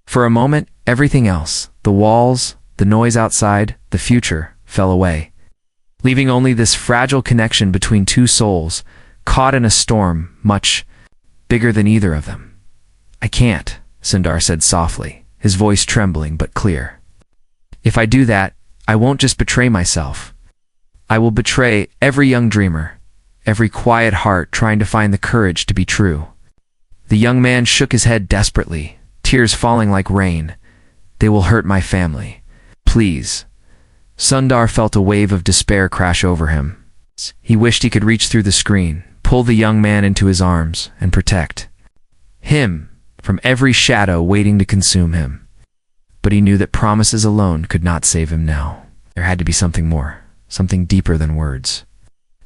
For a moment, everything else, the walls, the noise outside, the future, fell away, leaving only this fragile connection between two souls, caught in a storm much bigger than either of them. I can't, Sundar said softly, his voice trembling but clear. If I do that, I won't just betray myself. I will betray every young dreamer, every quiet heart trying to find the courage to be true. The young man shook his head desperately, tears falling like rain. They will hurt my family. Please. Sundar felt a wave of despair crash over him. He wished he could reach through the screen, pull the young man into his arms, and protect him from every shadow waiting to consume him. But he knew that promises alone could not save him now. There had to be something more, something deeper than words,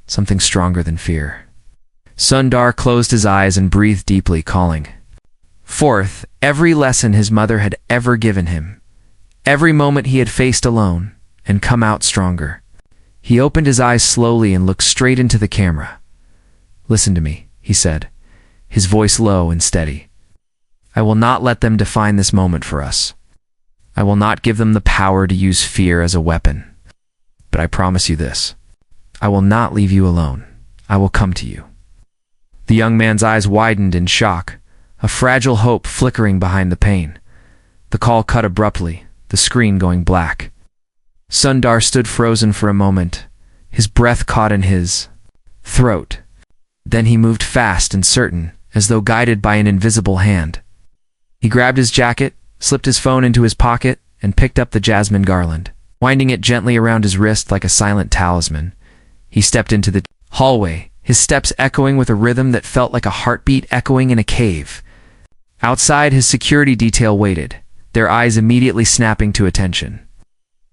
something stronger than fear. Sundar closed his eyes and breathed deeply, calling forth every lesson his mother had ever given him, every moment he had faced alone, and come out stronger. He opened his eyes slowly and looked straight into the camera. Listen to me, he said, his voice low and steady. I will not let them define this moment for us. I will not give them the power to use fear as a weapon. But I promise you this. I will not leave you alone. I will come to you. The young man's eyes widened in shock, a fragile hope flickering behind the pain. The call cut abruptly, the screen going black. Sundar stood frozen for a moment, his breath caught in his throat. Then he moved fast and certain, as though guided by an invisible hand. He grabbed his jacket, slipped his phone into his pocket, and picked up the jasmine garland. Winding it gently around his wrist like a silent talisman, he stepped into the hallway, his steps echoing with a rhythm that felt like a heartbeat echoing in a cave. Outside, his security detail waited, their eyes immediately snapping to attention.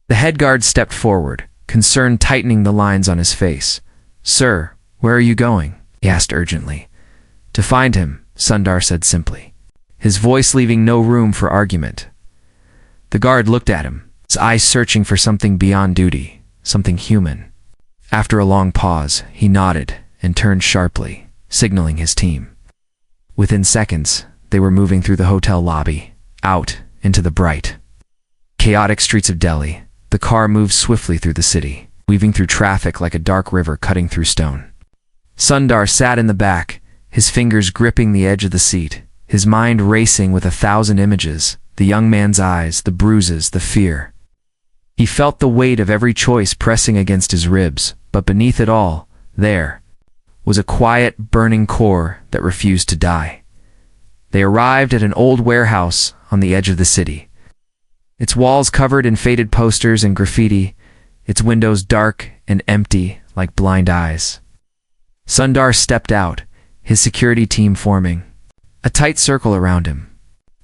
The head guard stepped forward, concern tightening the lines on his face. Sir, where are you going? He asked urgently. To find him, Sundar said simply, his voice leaving no room for argument. The guard looked at him, his eyes searching for something beyond duty, something human. After a long pause, he nodded and turned sharply, signaling his team. Within seconds, they were moving through the hotel lobby, out into the bright, chaotic streets of Delhi. The car moved swiftly through the city, weaving through traffic like a dark river cutting through stone. Sundar sat in the back, his fingers gripping the edge of the seat, his mind racing with 1,000 images, the young man's eyes, the bruises, the fear. He felt the weight of every choice pressing against his ribs, but beneath it all, there was a quiet, burning core that refused to die. They arrived at an old warehouse on the edge of the city. Its walls covered in faded posters and graffiti, its windows dark and empty like blind eyes. Sundar stepped out, his security team forming a tight circle around him.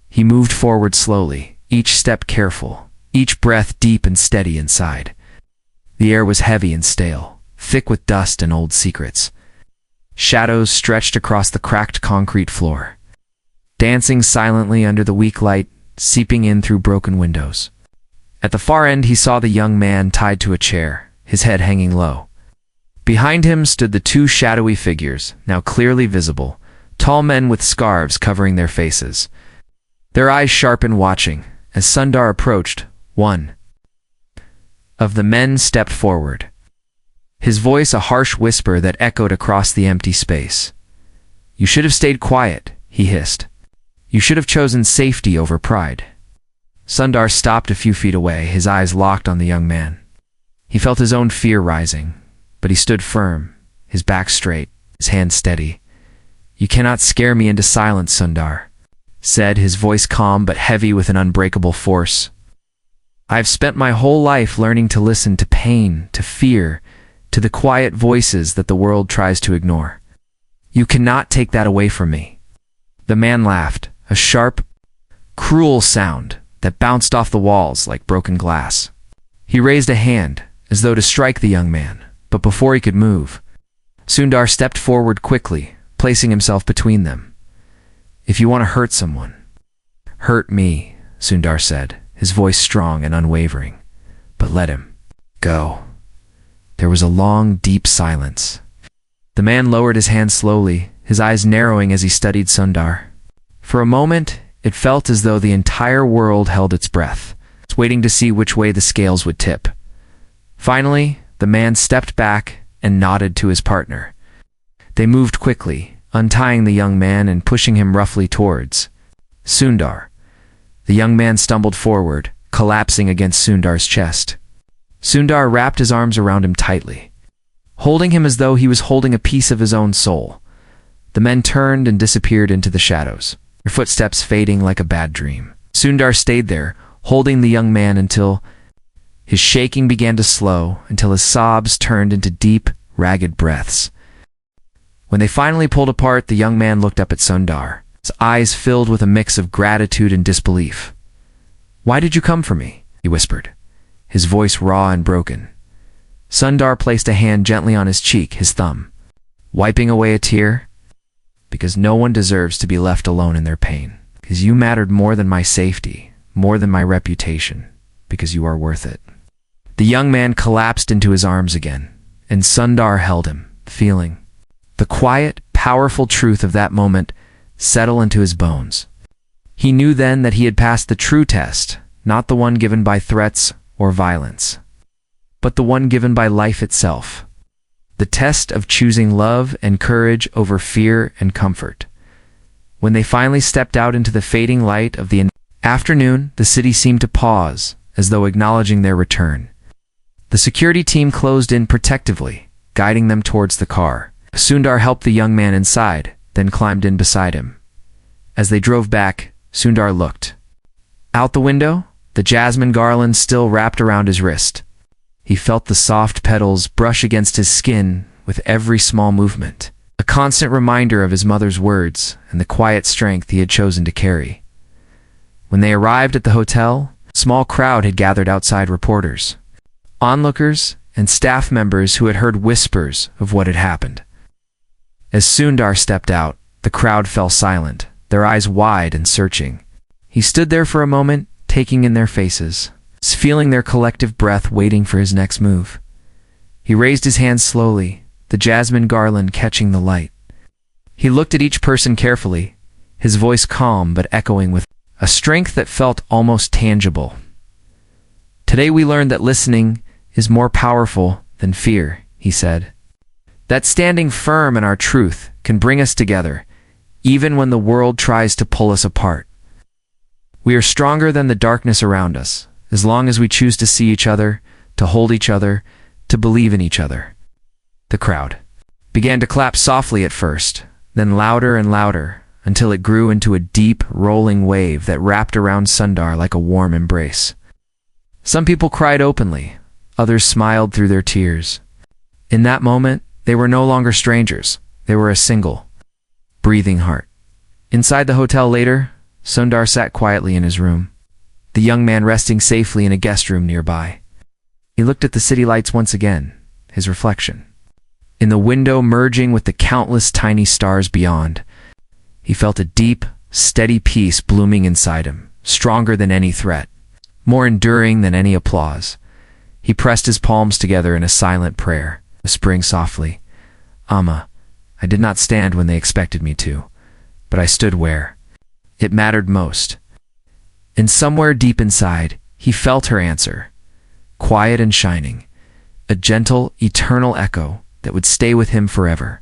He moved forward slowly, each step careful, each breath deep and steady inside. The air was heavy and stale, thick with dust and old secrets. Shadows stretched across the cracked concrete floor, dancing silently under the weak light, seeping in through broken windows. At the far end, he saw the young man tied to a chair, his head hanging low. Behind him stood the two shadowy figures, now clearly visible, tall men with scarves covering their faces. Their eyes sharp and watching. As Sundar approached, one of the men stepped forward, his voice a harsh whisper that echoed across the empty space. You should have stayed quiet, he hissed. You should have chosen safety over pride. Sundar stopped a few feet away, his eyes locked on the young man. He felt his own fear rising, but he stood firm, his back straight, his hand steady. You cannot scare me into silence, Sundar said, his voice calm but heavy with an unbreakable force. I've spent my whole life learning to listen to pain, to fear, to the quiet voices that the world tries to ignore. You cannot take that away from me. The man laughed, a sharp, cruel sound that bounced off the walls like broken glass. He raised a hand, as though to strike the young man, but before he could move, Sundar stepped forward quickly, placing himself between them. If you want to hurt someone, hurt me, Sundar said, his voice strong and unwavering. But let him go. There was a long, deep silence. The man lowered his hand slowly, his eyes narrowing as he studied Sundar. For a moment, it felt as though the entire world held its breath, waiting to see which way the scales would tip. Finally, the man stepped back and nodded to his partner. They moved quickly, untying the young man and pushing him roughly towards Sundar. The young man stumbled forward, collapsing against Sundar's chest. Sundar wrapped his arms around him tightly, holding him as though he was holding a piece of his own soul. The men turned and disappeared into the shadows, their footsteps fading like a bad dream. Sundar stayed there, holding the young man until his shaking began to slow, until his sobs turned into deep, ragged breaths. When they finally pulled apart, the young man looked up at Sundar, his eyes filled with a mix of gratitude and disbelief. "Why did you come for me?" he whispered, his voice raw and broken. Sundar placed a hand gently on his cheek, his thumb, wiping away a tear. "Because no one deserves to be left alone in their pain. Because you mattered more than my safety, more than my reputation. Because you are worth it." The young man collapsed into his arms again, and Sundar held him, feeling the quiet, powerful truth of that moment settle into his bones. He knew then that he had passed the true test, not the one given by threats or violence, but the one given by life itself. The test of choosing love and courage over fear and comfort. When they finally stepped out into the fading light of the afternoon, the city seemed to pause, as though acknowledging their return. The security team closed in protectively, guiding them towards the car. Sundar helped the young man inside, then climbed in beside him. As they drove back, Sundar looked out the window, the jasmine garland still wrapped around his wrist. He felt the soft petals brush against his skin with every small movement, a constant reminder of his mother's words and the quiet strength he had chosen to carry. When they arrived at the hotel, a small crowd had gathered outside. Reporters, onlookers, and staff members who had heard whispers of what had happened. As Sundar stepped out, the crowd fell silent, their eyes wide and searching. He stood there for a moment, taking in their faces, feeling their collective breath, waiting for his next move. He raised his hands slowly, the jasmine garland catching the light. He looked at each person carefully, his voice calm but echoing with a strength that felt almost tangible. "Today we learned that listening is more powerful than fear," he said. "That standing firm in our truth can bring us together, even when the world tries to pull us apart. We are stronger than the darkness around us, as long as we choose to see each other, to hold each other, to believe in each other." The crowd began to clap softly at first, then louder and louder, until it grew into a deep, rolling wave that wrapped around Sundar like a warm embrace. Some people cried openly, others smiled through their tears. In that moment, they were no longer strangers. They were a single, breathing heart. Inside the hotel later, Sundar sat quietly in his room, the young man resting safely in a guest room nearby. He looked at the city lights once again, his reflection in the window merging with the countless tiny stars beyond. He felt a deep, steady peace blooming inside him, stronger than any threat, more enduring than any applause. He pressed his palms together in a silent prayer, whispering softly, "Amma, I did not stand when they expected me to, but I stood where it mattered most." And somewhere deep inside, he felt her answer, quiet and shining, a gentle, eternal echo that would stay with him forever.